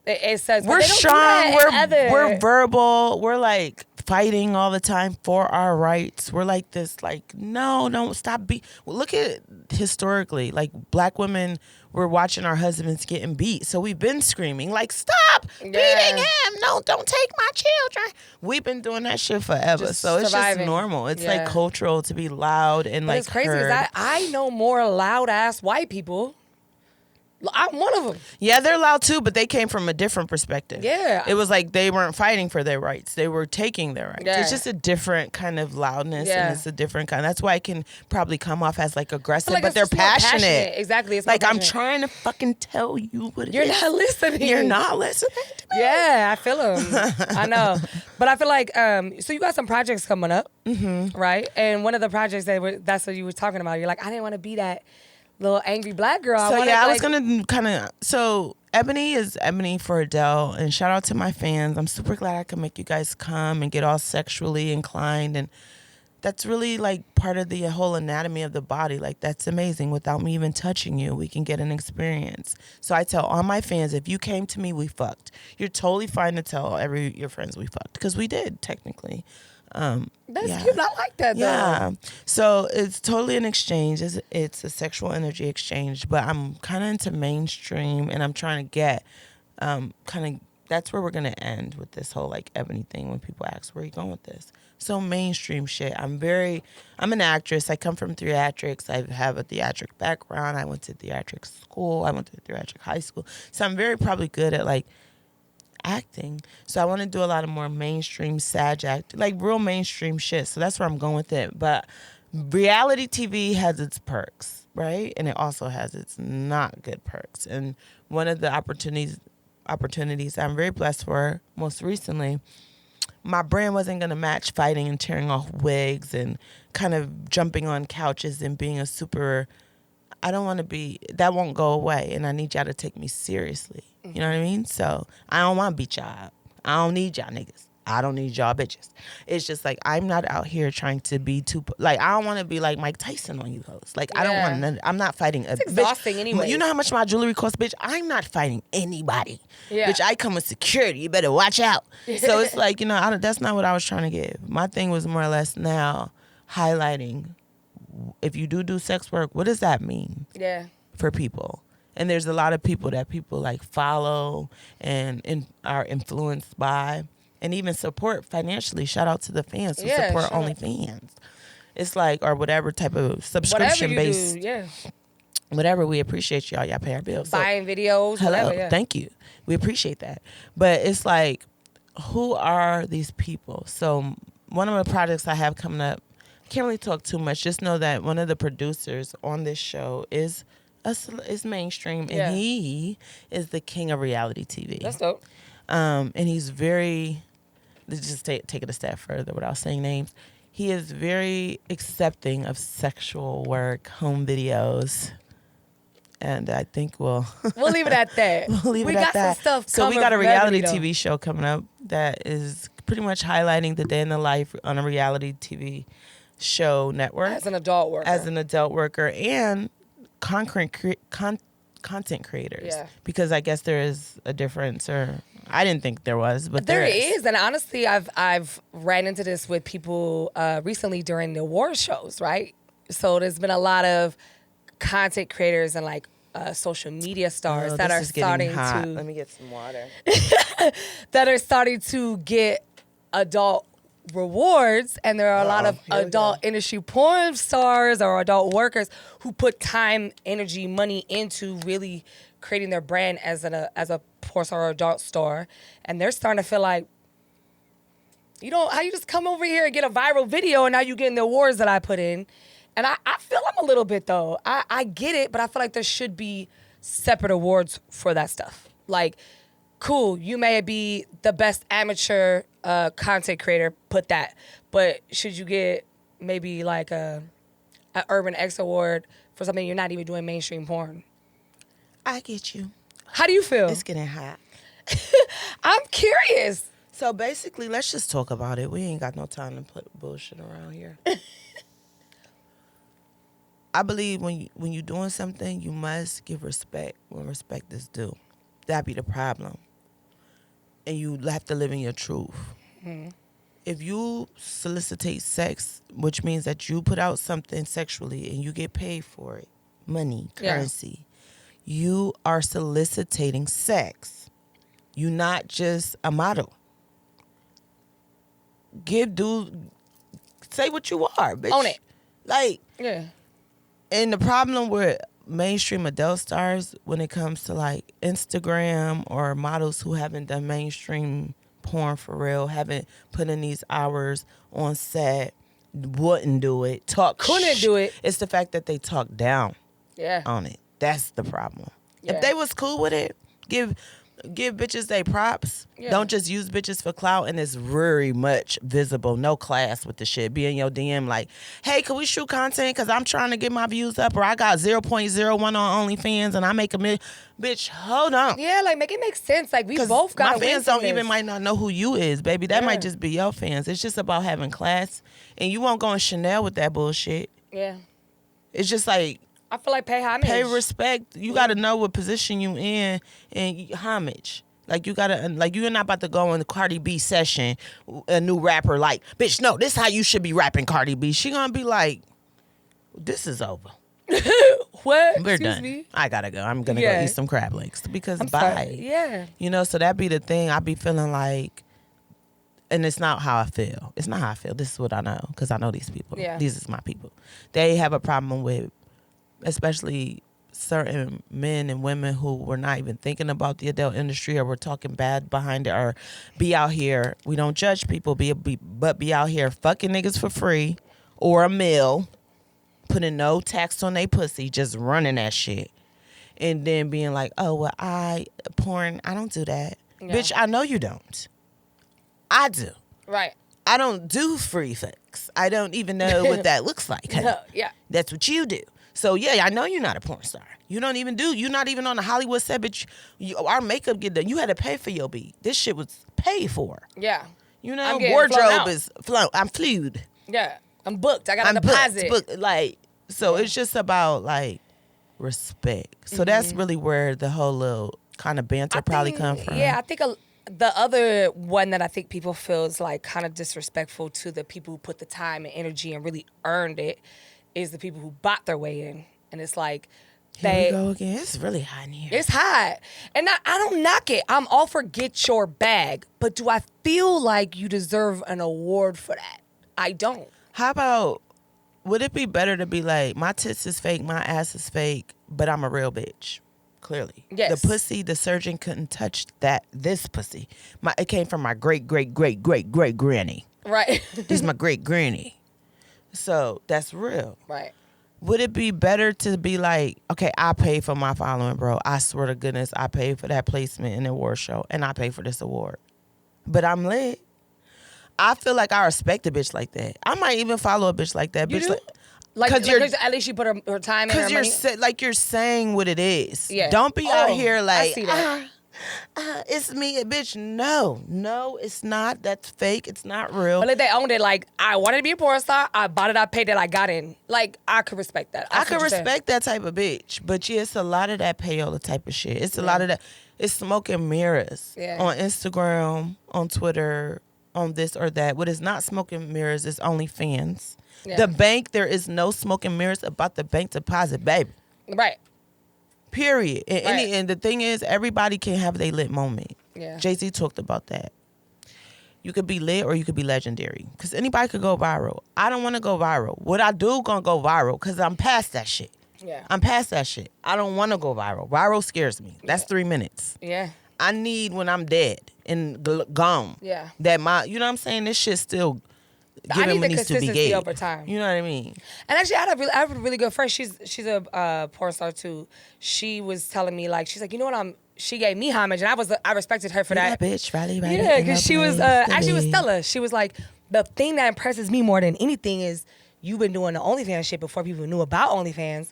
it says we're strong. We're verbal. We're like fighting all the time for our rights. We're like this. Like, no, don't stop. Look at historically. Like, black women were watching our husbands getting beat, so we've been screaming like, stop beating him. No, don't take my children. We've been doing that shit forever. Just so it's surviving. just normal. It's like cultural to be loud and But like it's crazy heard. because I know more loud ass white people. I'm one of them. Yeah, they're loud too, but they came from a different perspective. Yeah. It was like they weren't fighting for their rights. They were taking their rights. Yeah. It's just a different kind of loudness, Yeah. and it's a different kind. That's why it can probably come off as like aggressive, like but it's they're just more passionate. Exactly. It's more Like, I'm passionate. trying to fucking tell you what it You're is. not listening. You're not listening to me. Yeah, I feel them. I know. But I feel like, so you got some projects coming up, right? And one of the projects that's what you were talking about. You're like, I didn't want to be that little angry black girl. So I was gonna kind of. So Ebony is Ebony for Adele, and shout out to my fans. I'm super glad I could make you guys come and get all sexually inclined, and that's really like part of the whole anatomy of the body. Like, that's amazing. Without me even touching you, we can get an experience. So I tell all my fans, if you came to me, we fucked. You're totally fine to tell your friends we fucked, because we did technically. That's cute. I like that, though. Yeah. So it's totally an exchange. It's a sexual energy exchange, but I'm kind of into mainstream, and I'm trying to get that's where we're going to end with this whole like Ebony thing when people ask, where are you going with this? So mainstream shit. I'm an actress. I come from theatrics. I have a theatric background. I went to theatric school. I went to theatric high school. So I'm very probably good at like acting. So I want to do a lot of more mainstream SAG acting, like real mainstream shit. So that's where I'm going with it. But reality TV has its perks, right? And it also has its not good perks. And one of the opportunities I'm very blessed for most recently, my brand wasn't going to match fighting and tearing off wigs and kind of jumping on couches and being a super, I don't want to be, that won't go away. And I need y'all to take me seriously. You know what I mean? So I don't want to beat y'all up. I don't need y'all niggas. I don't need y'all bitches. It's just like, I'm not out here trying to be too, like, I don't want to be like Mike Tyson on you hoes. Like, I don't want none, I'm not fighting a bitch. It's exhausting anyway. You know how much my jewelry costs, bitch? I'm not fighting anybody. Yeah. Bitch, I come with security. You better watch out. So it's like, you know, that's not what I was trying to give. My thing was more or less now highlighting, if you do sex work, what does that mean? Yeah. For people? And there's a lot of people that people like follow and are influenced by. And even support financially. Shout out to the fans who support OnlyFans. It's like, or whatever type of subscription based. Whatever, we appreciate y'all. Y'all pay our bills. Buying videos. Hello, Whatever, thank you. We appreciate that. But it's like, who are these people? So one of the projects I have coming up, I can't really talk too much. Just know that one of the producers on this show is mainstream, and he is the king of reality TV. That's dope. And he's very, let's just take it a step further without saying names. He is very accepting of sexual work, home videos, and I think we'll leave it at that. We got some stuff. So we got a reality TV show coming up that is pretty much highlighting the day in the life on a reality TV show network as an adult worker, and content creators. Yeah. Because I guess there is a difference, or I didn't think there was, but there is. And honestly, I've ran into this with people recently during the award shows, right? So there's been a lot of content creators and like social media stars that are starting to. Let me get some water. that are starting to get adult rewards, and there are a lot of adult industry porn stars or adult workers who put time, energy, money into really creating their brand as a porn star or adult star, and they're starting to feel like, you know, how you just come over here and get a viral video and now you getting the awards that I put in. And I feel I'm a little bit though. I get it, but I feel like there should be separate awards for that stuff. Like, cool, you may be the best amateur content creator, put that. But should you get maybe like an Urban X award for something you're not even doing mainstream porn? I get you. How do you feel? It's getting hot. I'm curious. So basically, let's just talk about it. We ain't got no time to put bullshit around here. I believe when you're doing something, you must give respect when respect is due. That be the problem. And you have to live in your truth. Mm-hmm. If you solicitate sex, which means that you put out something sexually and you get paid for it, money, currency, you are soliciting sex. You're not just a model. Say what you are, bitch. Own it. Like, and the problem with mainstream adult stars when it comes to like Instagram or models who haven't done mainstream porn for real, haven't put in these hours on set, wouldn't do it, couldn't do it. It's the fact that they talk down on it. That's the problem. Yeah. If they was cool with it, give bitches they props. Yeah. Don't just use bitches for clout, and it's very much visible. No class with the shit. Be in your DM like, hey, can we shoot content? Because I'm trying to get my views up, or I got 0.01 on OnlyFans and I make a million. Bitch, hold on. Yeah, like make it make sense. Like we both got my fans don't even might not know who you is, baby. That might just be your fans. It's just about having class, and you won't go in Chanel with that bullshit. Yeah. It's just like, I feel like pay homage. Pay respect. You got to know what position you in and homage. Like you gotta, like you're not about to go in the Cardi B session, a new rapper like, bitch, no, this is how you should be rapping Cardi B. She gonna be like, this is over. What? We're Excuse done. me? I gotta go. I'm gonna go eat some crab legs because I'm bye. sorry. Yeah. You know, so that be the thing. I be feeling like, and it's not how I feel. It's not how I feel. This is what I know because I know these people. Yeah. These is my people. They have a problem with, especially certain men and women who were not even thinking about the adult industry or were talking bad behind it or be out here. We don't judge people, but be out here fucking niggas for free or a meal, putting no tax on they pussy, just running that shit. And then being like, oh, well, I don't do that. Yeah. Bitch, I know you don't. I do. Right. I don't do free sex. I don't even know what that looks like. Honey. Yeah. That's what you do. So, yeah, I know you're not a porn star. You're not even on the Hollywood set, bitch. Our makeup get done. You had to pay for your beat. This shit was paid for. Yeah. You know, I'm wardrobe is flown. I'm flued. Yeah. I'm booked. I got a deposit. Booked. Like, so it's just about, like, respect. So that's really where the whole little kind of banter probably come from. Yeah, I think the other one that I think people feel is like kind of disrespectful to the people who put the time and energy and really earned it is the people who bought their way in. And it's like, Here we go again. It's really hot in here. It's hot. And I don't knock it. I'm all for get your bag. But do I feel like you deserve an award for that? I don't. How about, would it be better to be like, my tits is fake, my ass is fake, but I'm a real bitch? Clearly. Yes. The pussy, the surgeon couldn't touch this pussy. It came from my great granny. Right. This is my great granny. So that's real. Right. Would it be better to be like, okay, I paid for my following, bro. I swear to goodness, I paid for that placement in the award show, and I paid for this award. But I'm lit. I feel like I respect a bitch like that. I might even follow a bitch like that. You bitch do? Like at least she put her time in. Because you're saying what it is. Yeah. Don't be out here like, I see that. it's me, bitch. No, it's not. That's fake. It's not real. But like they owned it. Like, I wanted to be a porn star. I bought it. I paid it. I got in. Like, I could respect that. I could respect that type of bitch. But yeah, it's a lot of that payola type of shit. It's a lot of that. It's smoke and mirrors on Instagram, on Twitter, on this or that. What is not smoke and mirrors is OnlyFans. Yeah. The bank, there is no smoke and mirrors about the bank deposit, baby. Right. Period. And the thing is, everybody can have their lit moment. Yeah. Jay-Z talked about that. You could be lit or you could be legendary. Because anybody could go viral. I don't want to go viral. What I do gonna go viral because I'm past that shit. Yeah. I'm past that shit. I don't want to go viral. Viral scares me. That's 3 minutes. Yeah. I need when I'm dead and gone. Yeah. That you know what I'm saying? This shit still I need the needs to be consistency gay. over time. You know what I mean? And actually, I have a really good friend. She's a porn star too. She was telling me she's like, you know what? She gave me homage, and I respected her for that. Bitch, RyleeRabbit. Yeah, because she was actually with Stella. She was like, the thing that impresses me more than anything is you've been doing the OnlyFans shit before people knew about OnlyFans,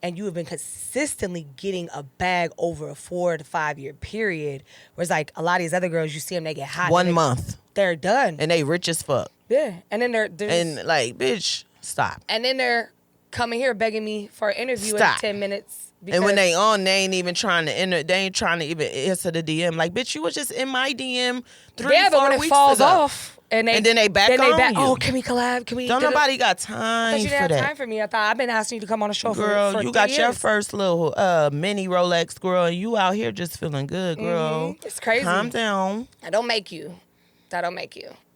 and you have been consistently getting a bag over a 4 to 5 year period. Whereas like a lot of these other girls, you see them, they get hot. 1 month. They're done. And they rich as fuck. Yeah, and then they're and like, bitch, stop. And then they're coming here begging me for an interview in 10 minutes. And when they on, they ain't even trying to enter. They ain't trying to even answer the DM. Like, bitch, you was just in my DM 3-4 weeks ago. But when it falls off, and then they back on you. Oh, can we collab? Can we? Don't nobody got time for that. You didn't have time for me. I thought I've been asking you to come on the show girl, for you got 3 your years. first little mini Rolex, girl, and you out here just feeling good, girl. It's crazy. Calm down. That don't make you.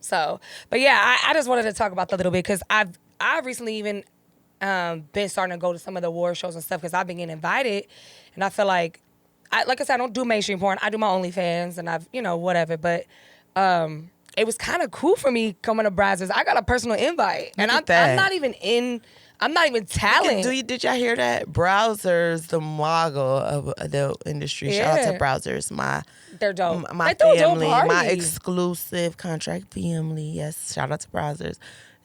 So, but yeah, I just wanted to talk about that a little bit because I've recently even been starting to go to some of the award shows and stuff because I've been getting invited, and I feel like I said, I don't do mainstream porn. I do my OnlyFans, and I've whatever. But it was kind of cool for me coming to Brazzers. I got a personal invite, and I'm not even talent. Did y'all hear that? Browsers, the mogul of the industry. Yeah. Shout out to Browsers, they're dope. My family, my exclusive contract family. Yes, shout out to Browsers.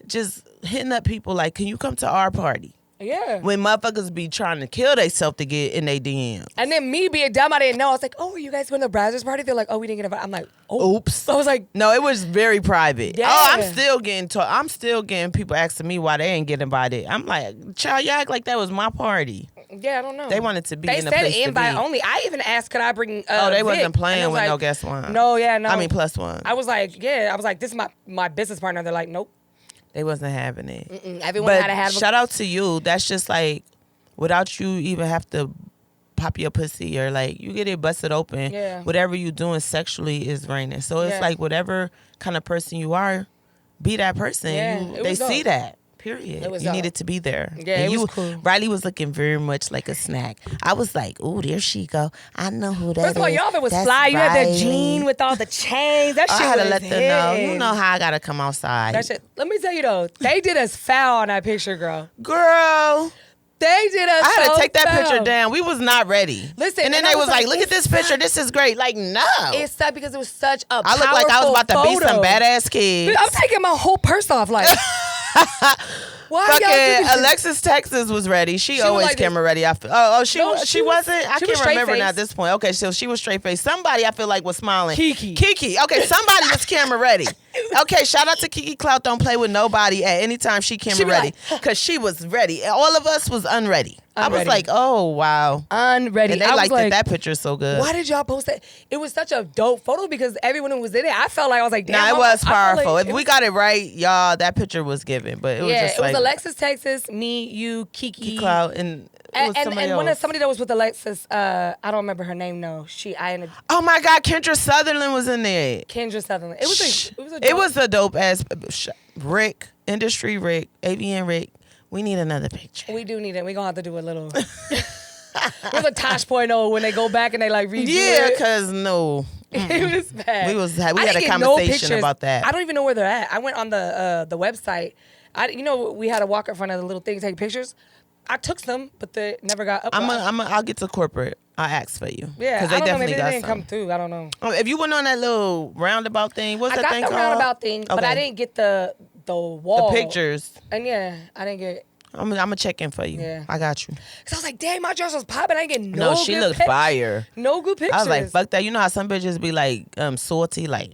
Just hitting up people like, can you come to our party? Yeah. When motherfuckers be trying to kill themselves to get in their DMs. And then me being dumb, I didn't know. I was like, oh, are you guys going to the Brazzers party? They're like, oh, we didn't get invited. I'm like, oh. Oops. I was like, no, it was very private. Yeah. Oh, I'm still getting people asking me why they ain't get invited. I'm like, child, you act like that was my party. Yeah, I don't know. They wanted to be they in the said place invite to be. only. I even asked, could I bring They Vic? wasn't playing And with I was no like, guest one. No, yeah, no. I mean, plus one. I was like, this is my business partner. They're like, nope. They wasn't having it. Everyone But had to have shout out to you. That's just like, without you even have to pop your pussy or like, you get it busted open. Yeah. Whatever you doing sexually is raining. So it's like whatever kind of person you are, be that person. Yeah, They see that. Period. It was you dope. needed to be there. Yeah, and it was cool. Rylee was looking very much like a snack. I was like, "Ooh, there she go. I know who that is." First of all, y'all, it was That's fly. You had that Rylee. jean with all the chains. That shit I had to was let them know. hitting. You know how I gotta come outside. That shit. Let me tell you though, they did us foul on that picture, girl. Girl. They did us. I had to take that foul. picture down. We was not ready. Listen, and then and I they was was like, like, "Look at this picture. This is great." Like, no. It sucked because it was such a I looked like I was about to beat some photo. badass kids. I'm taking my whole purse off. Like, why y'all Fucking do this? Alexis Texas was ready. She was always like camera ready. No, She wasn't. she I was can't straight remember now face. at this point. Okay, so she was straight face. Somebody I feel like was smiling. Kiki. Okay, somebody was camera ready. Okay, shout out to Kiki Clout. Don't play with nobody at any time she camera She be ready like, because she was ready. All of us was unready. I was Unready. like, oh wow. Unready. And they I was liked like, that picture so good. why did y'all post that? It was such a dope photo because everyone who was in it, I felt like I was like, damn. Nah, it was I felt powerful. like If it we was- got it right, y'all, that picture was given. But it was just it like was Alexis Texas, me, you, Kiki, Clout, and it was somebody else. somebody that was with Alexis. I don't remember her name. No, I ended Oh my God, Kendra Sutherland was in there. Kendra Sutherland. It was It was a dope ass Rick, industry Rick, ABN Rick. We need another picture. We do need it. We're gonna have to do a little. It was a Tosh.0 when they go back and they like redo Yeah, it. cause no, It was bad. we I had a didn't get conversation pictures. about that. I don't even know where they're at. I went on the website. We had to walk in front of the little thing to take pictures. I took some, but they never got up. I'll get to corporate. I'll ask for you. Yeah, because they I don't know. definitely Maybe got they didn't some. come through. I don't know. Oh, if you went on that little roundabout thing, what's I that got thing the called? roundabout thing, but I Okay. didn't get the wall. The pictures. And yeah, I didn't get. I'm gonna check in for you. Yeah. I got you. Cause I was like, damn, my dress was popping. I didn't get no. No, she good looked pic- fire. No good pictures. I was like, fuck that. You know how some bitches be like salty, like.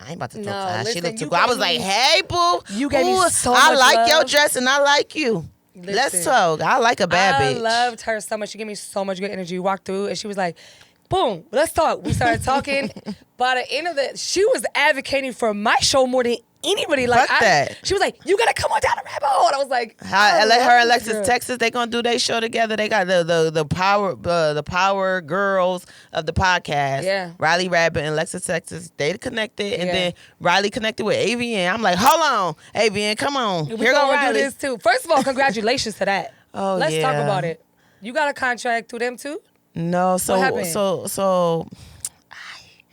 I ain't about to talk No, to her. She listen, looked too you good. I gave was like, me- hey, boo. You gave me Ooh, so I much like your love. dress and I like you. Let's Listen. talk. I like a bad I bitch. loved her so much. She gave me so much good energy. We walked through and she was like, boom, let's talk. We started talking. By the end of it, she was advocating for my show more than anybody. Like, Fuck that. She was like, you gotta come on down the rabbit hole. And I was like, Her, I love this Alexis girl. Texas, they gonna do their show together. They got the power girls of the podcast. Yeah. RyleeRabbit and Alexis Texas, they connected, and Yeah. then Rylee connected with AVN. I'm like, hold on, AVN, come on, We here go gonna do Rylee. this too. First of all, congratulations to that. Oh, Let's talk yeah. about it. You got a contract through them too? No, What happened? so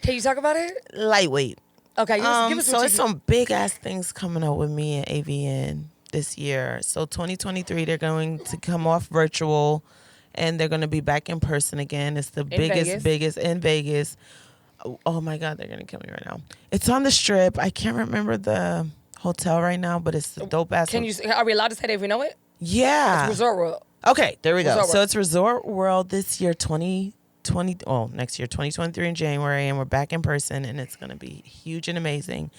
Can you talk about it? lightweight. Okay, give us So it's some big ass things coming up with me and AVN this year. So 2023, they're going to come off virtual, and they're going to be back in person again. It's the Vegas? biggest in Vegas. Oh my God, they're going to kill me right now. It's on the Strip. I can't remember the hotel right now, but it's the dope ass. Are we allowed to say that if we know it? Yeah. Resort World. Okay, there we go. Resort So World. it's Resort World this year, 2020. Next year, 2023 in January, and we're back in person, and it's gonna be huge and amazing.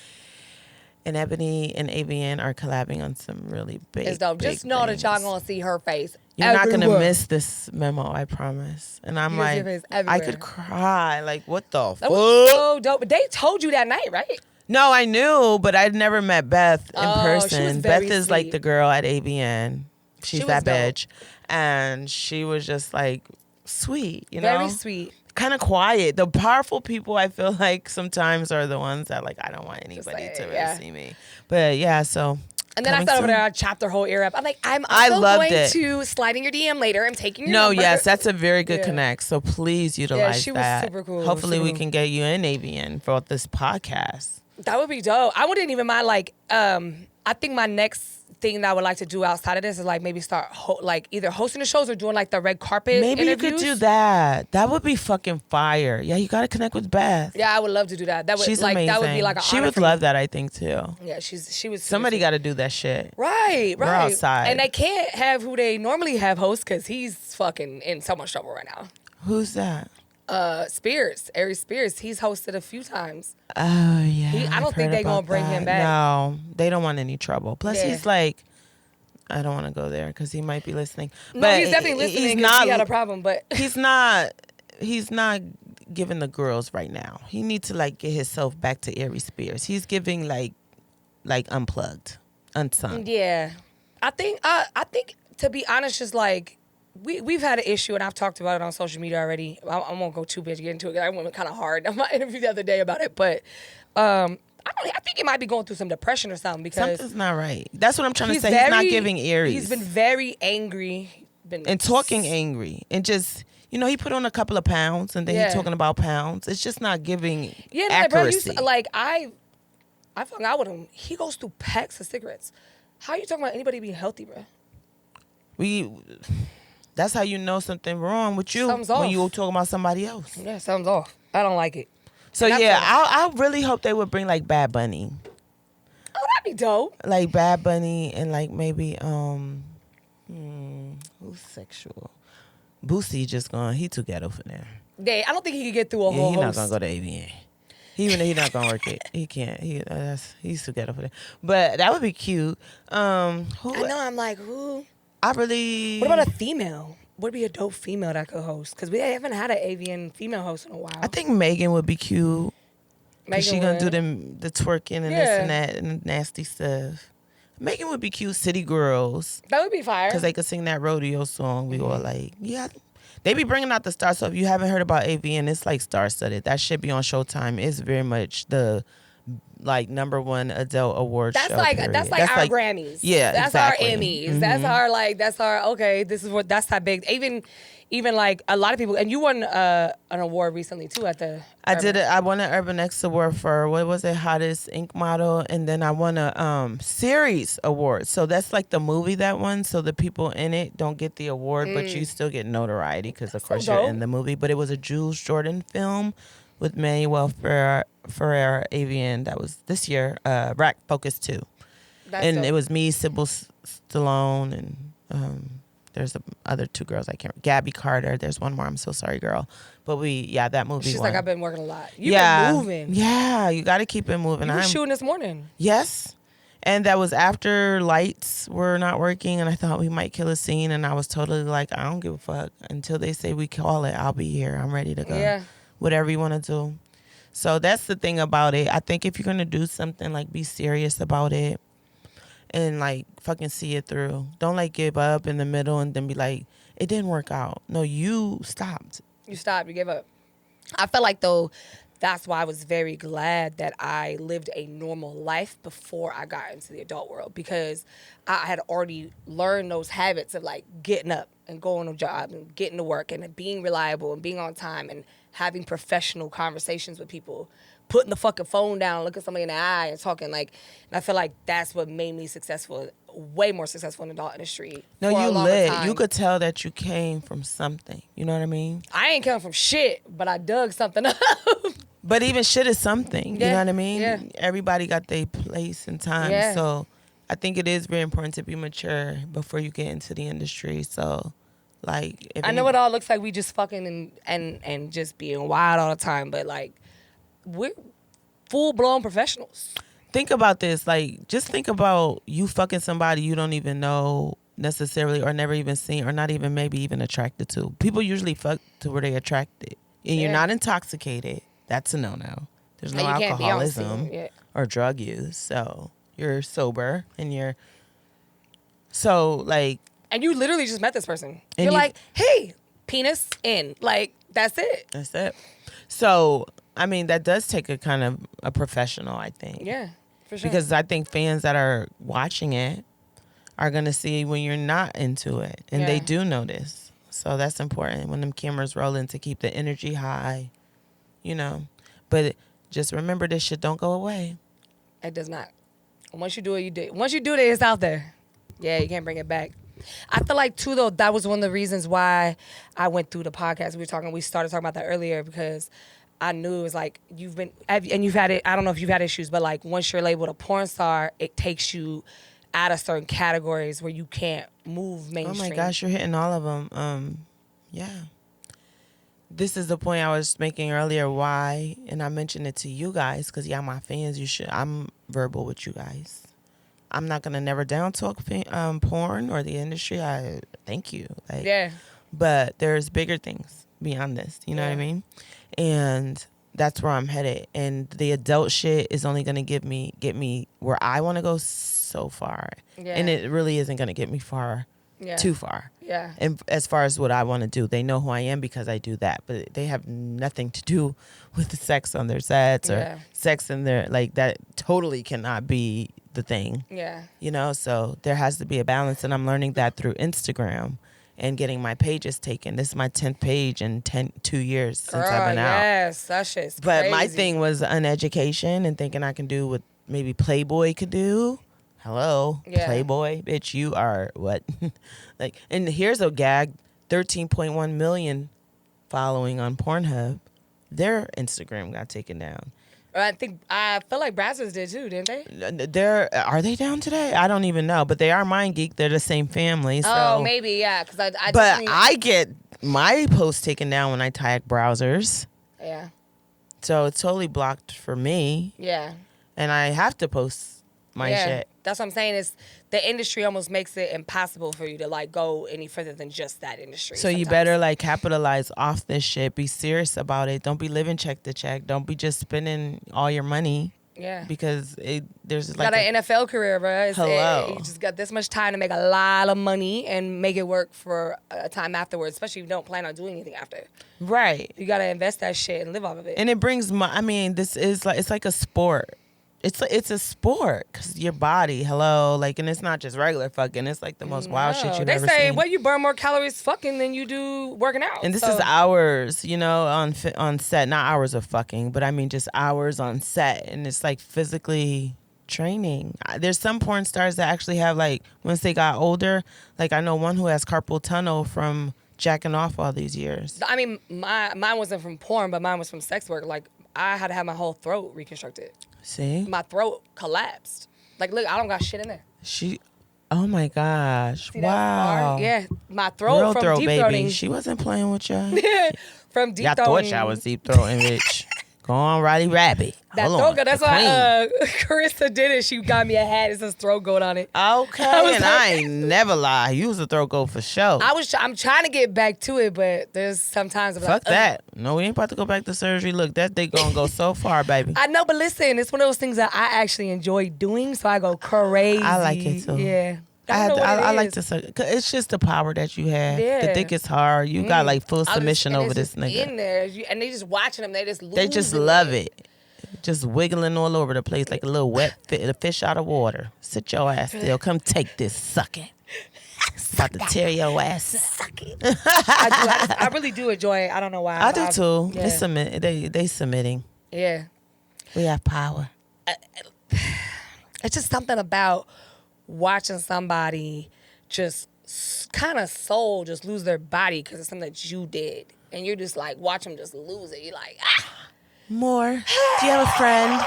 And Ebony and AVN are collabing on some really big. It's dope. big Just know that y'all things. gonna see her face. You're not gonna everywhere. miss this memo, I promise. And I'm You're gonna see like, her face I everywhere. could cry. Like, what the That was fuck? so dope. But they told you that night, right? No, I knew, but I'd never met Beth in Oh, she was person. very Beth is like sweet. the girl at AVN. She's She was that dope. bitch. And she was just like sweet, you know? Very sweet. Kind of quiet. The powerful people, I feel like sometimes are the ones that like I don't want anybody like, to really yeah. see me. But yeah, so. And then I coming sat over soon. there, I chopped her whole ear up. I'm like, I'm I also loved going it. to slide in your DM later. I'm taking your No, number. yes, that's a very good Yeah. connect. So please utilize she was that. super cool. Hopefully Super we cool. can get you in AVN for this podcast. That would be dope. I wouldn't even mind I think my next thing that I would like to do outside of this is like maybe start either hosting the shows or doing like the red carpet Maybe you interviews. could do that. That would be fucking fire. Yeah, you got to connect with Beth. Yeah, I would love to do that. That would She's like amazing. that would be like an she honor would for love me. that, I think, too. Yeah, she was Somebody super- got to do that shit. Right. We're outside. And they can't have who they normally have host because he's fucking in so much trouble right now. Who's that? Spears, Aries Spears, he's hosted a few times. Oh, yeah. I don't I've think heard they gonna about bring him that. back. No, they don't want any trouble. Plus, Yeah. he's like, I don't want to go there because he might be listening. No, but he's definitely listening. He's not. He had a problem, but he's not. He's not giving the girls right now. He needs to like get himself back to Aries Spears. He's giving like unplugged, unsung. Yeah, I think to be honest, just like we've had an issue, and I've talked about it on social media already. I won't go too big to get into it. I went kind of hard on my interview the other day about it, but I think he might be going through some depression or something because something's not right. That's what I'm trying to say. He's not giving Aries. He's been very angry, and talking angry, and just. He put on a couple of pounds, and then he's talking about pounds. It's just not giving accuracy. Bro, I hung out with him. He goes through packs of cigarettes. How are you talking about anybody being healthy, bro? That's how you know something wrong with you something's off. When you talking about somebody else. Yeah, something's off. I don't like it. So I really hope they would bring like Bad Bunny. Oh, that'd be dope. Like Bad Bunny and like maybe who's sexual? Boosie just gone. He too ghetto for now. Yeah, I don't think he could get through a whole He's not host. gonna go to AVN. He's not gonna work it. He can't. He's too ghetto for that. But that would be cute. I know. I'm like, who? I really. What about a female? Would be a dope female that could host? Because we haven't had an AVN female host in a while. I think Megan would be cute. Cause she gonna do the twerking and this and that and nasty stuff. Megan would be cute. City Girls. That would be fire. Because they could sing that rodeo song. We all like, yeah. They be bringing out the stars. So if you haven't heard about AVN, it's like star-studded. That should be on Showtime. It's very much the like number one adult award show. That's like our Grammys. Yeah, that's exactly. our Emmys. That's our okay. That's that big. Even like a lot of people, and you won an award recently too at the. I did it. I won an Urban X award for what was it, hottest ink model, and then I won a series award. So that's like the movie that won. So the people in it don't get the award, but you still get notoriety because of course you're in the movie. But it was a Jules Jordan film with Manuel Ferrer Avian. That was this year. Rack Focus 2, and dope. It was me, Sybil Stallone, and. There's other two girls I can't. Gabby Carter. There's one more. I'm so sorry, girl. But that movie. She's won. like, I've been working a lot. You've been moving. Yeah, you got to keep it moving. You were shooting this morning. Yes, and that was after lights were not working, and I thought we might kill a scene, and I was totally like, I don't give a fuck until they say we call it. I'll be here. I'm ready to go. Yeah. Whatever you want to do. So that's the thing about it. I think if you're gonna do something, like be serious about it. And like fucking see it through. Don't like give up in the middle and then be like, it didn't work out. No, you stopped. You stopped. You gave up. I felt like though, that's why I was very glad that I lived a normal life before I got into the adult world, because I had already learned those habits of like getting up and going to job and getting to work and being reliable and being on time and having professional conversations with people. Putting the fucking phone down, looking somebody in the eye and talking like, and I feel like that's what made me successful, way more successful in the adult industry. No, you lit. You could tell that you came from something. You know what I mean? I ain't coming from shit, but I dug something up. But even shit is something. You know what I mean? Yeah. Everybody got their place and time. Yeah. So I think it is very important to be mature before you get into the industry. So like, I know it all looks like we just fucking and just being wild all the time, but like, we're full-blown professionals. Think about this. Like, just think about you fucking somebody you don't even know necessarily or never even seen or not even maybe even attracted to. People usually fuck to where they attracted. And you're not intoxicated. That's a no-no. There's no alcoholism or drug use. So you're sober and you're... So, like... And you literally just met this person. You're like, hey, penis in. Like, that's it. That's it. So... I mean, that does take a kind of a professional, I think. Yeah, for sure. Because I think fans that are watching it are going to see when you're not into it. And they do notice. So that's important when them cameras rolling to keep the energy high, you know. But just remember, this shit don't go away. It does not. Once you do it, you do it. Once you do it, it's out there. Yeah, you can't bring it back. I feel like, too, though, that was one of the reasons why I went through the podcast. We started talking about that earlier because... I knew it was like you've had it. I don't know if you've had issues, but like once you're labeled a porn star, it takes you out of certain categories where you can't move mainstream. Oh my gosh, you're hitting all of them. Yeah. This is the point I was making earlier. Why? And I mentioned it to you guys because my fans. I'm verbal with you guys. I'm not gonna never down talk porn or the industry. I thank you. Like, Yeah. But there's bigger things beyond this. You know what I mean? And that's where I'm headed. And the adult shit is only gonna get me where I want to go so far. Yeah. And it really isn't gonna get me too far. Yeah. And as far as what I want to do, they know who I am because I do that. But they have nothing to do with the sex on their sets or sex in their, like, that totally cannot be the thing. Yeah. You know, so there has to be a balance. And I'm learning that through Instagram and getting my pages taken. This is my 10th page in 2 years since I've been out. Yes, that shit's crazy. But my thing was uneducation and thinking I can do what maybe Playboy could do. Hello, Playboy, bitch, you are what? Like, and here's a gag: 13.1 million following on Pornhub. Their Instagram got taken down. I feel like Brazzers did too, didn't they? Are they down today? I don't even know, but they are Mind Geek. They're the same family. So. Oh, maybe, yeah. Because I get my posts taken down when I tag browsers. Yeah. So it's totally blocked for me. Yeah. And I have to post my shit. That's what I'm saying is the industry almost makes it impossible for you to like go any further than just that industry. So you better like capitalize off this shit. Be serious about it. Don't be living check to check. Don't be just spending all your money. Yeah. Because there's like got an NFL career, bro. Hello. You just got this much time to make a lot of money and make it work for a time afterwards, especially if you don't plan on doing anything after. Right. You got to invest that shit and live off of it. And it brings this is like, it's like a sport. It's a sport because your body, and it's not just regular fucking. It's like the most wild shit you've ever seen. They say, well, you burn more calories fucking than you do working out. And this is hours, on set. Not hours of fucking, but I mean just hours on set. And it's like physically training. There's some porn stars that actually have like, once they got older, like I know one who has carpal tunnel from jacking off all these years. I mean, mine wasn't from porn, but mine was from sex work. Like, I had to have my whole throat reconstructed. See? My throat collapsed. Like, look, I don't got shit in there. Oh my gosh. See wow. Yeah, my throat Real from throat, deep baby. throating. She wasn't playing with you. From deep Y'all throating. thought y'all was deep throating, bitch. Go on, RyleeRabbit. That's why Carissa did it. She got me a hat. It says throat goat on it. Okay, I ain't never lie. You was a throat goat for sure. I'm trying to get back to it, but there's sometimes I'm fuck that. No, we ain't about to go back to surgery. Look, that they gonna go so far, baby. I know, but listen, it's one of those things that I actually enjoy doing, so I go crazy. I like it too. Yeah. I like to say, cause it's just the power that you have. Yeah. The thickest hard. You got like full submission over this nigga. In there, and they just watching them. They just love it. Just wiggling all over the place like a little wet fish out of water. Sit your ass still. Come take this. Suck it. About to tear your ass. Suck it. I really do enjoy it. I don't know why. I do too. Yeah. They submitting. Yeah. We have power. It's just something about watching somebody just kind of soul just lose their body because it's something that you did. And you're just like, watch them just lose it. You're like, More. Do you have a friend?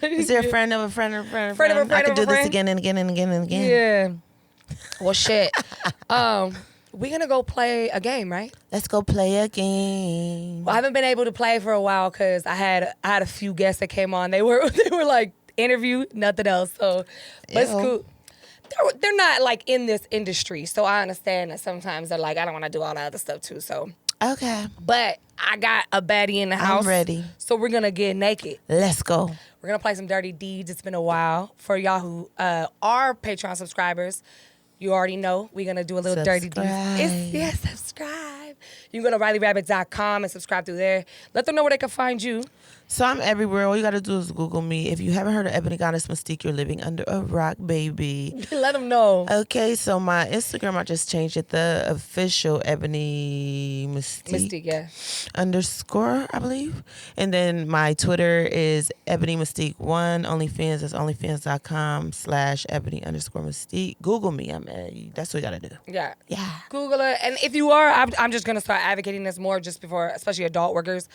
Is there a friend of a friend of a friend of a friend? I could do this again and again and again and again. Yeah. Well, shit. We're going to go play a game, right? Let's go play a game. Well, I haven't been able to play for a while because I had a few guests that came on. They were like interviewed, nothing else. So, but it's cool. They're not like in this industry, so I understand that sometimes they're like, I don't want to do all that other stuff too. So okay, but I got a baddie in the house. I'm ready. So we're gonna get naked. Let's go. We're gonna play some dirty deeds. It's been a while for y'all who are Patreon subscribers. You already know we're gonna do a little dirty deeds. Subscribe. You can go to RyleeRabbit.com and subscribe through there. Let them know where they can find you. So I'm everywhere. All you got to do is Google me. If you haven't heard of Ebony Goddess Mystique, you're living under a rock, baby. Let them know. Okay, so my Instagram, I just changed it. The official Ebony Mystique. _ I believe. And then my Twitter is Ebony Mystique 1. OnlyFans is onlyfans.com/Ebony_Mystique. Google me. That's what you got to do. Yeah. Yeah. Google it. And if you are, I'm just going to start advocating this more just before, especially adult workers.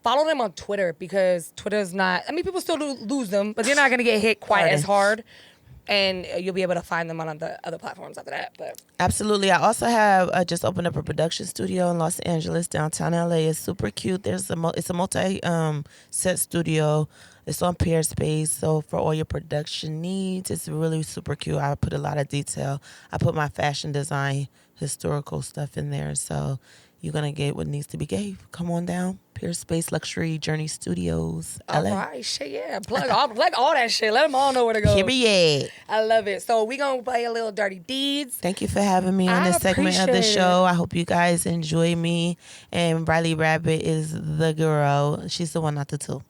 Follow them on Twitter because Twitter's not, people still lose them, but they're not going to get hit quite as hard and you'll be able to find them on the other platforms after that. But absolutely. I also have just opened up a production studio in Los Angeles, downtown LA. It's super cute. It's a multi set studio. It's on Peer Space, so for all your production needs, it's really super cute. I put a lot of detail. I put my fashion design, historical stuff in there, so you're gonna get what needs to be gave. Come on down, Peer Space Luxury Journey Studios, LA. All right, shit, yeah. Plug all that shit. Let them all know where to go. Period. I love it. So we gonna play a little Dirty Deeds. Thank you for having me on this segment of the show. I hope you guys enjoy me. And RyleeRabbit is the girl. She's the one, not the two.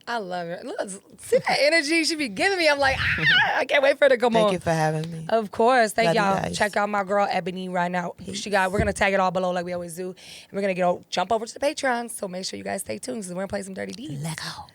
I love it. Look, see that energy she be giving me. I'm like, I can't wait for her to come on. Thank you for having me. Of course. Thank Love y'all. Check out my girl Ebony right now. We're gonna tag it all below like we always do. And we're gonna jump over to the Patreon. So make sure you guys stay tuned because we're gonna play some Dirty Deeds. Let go.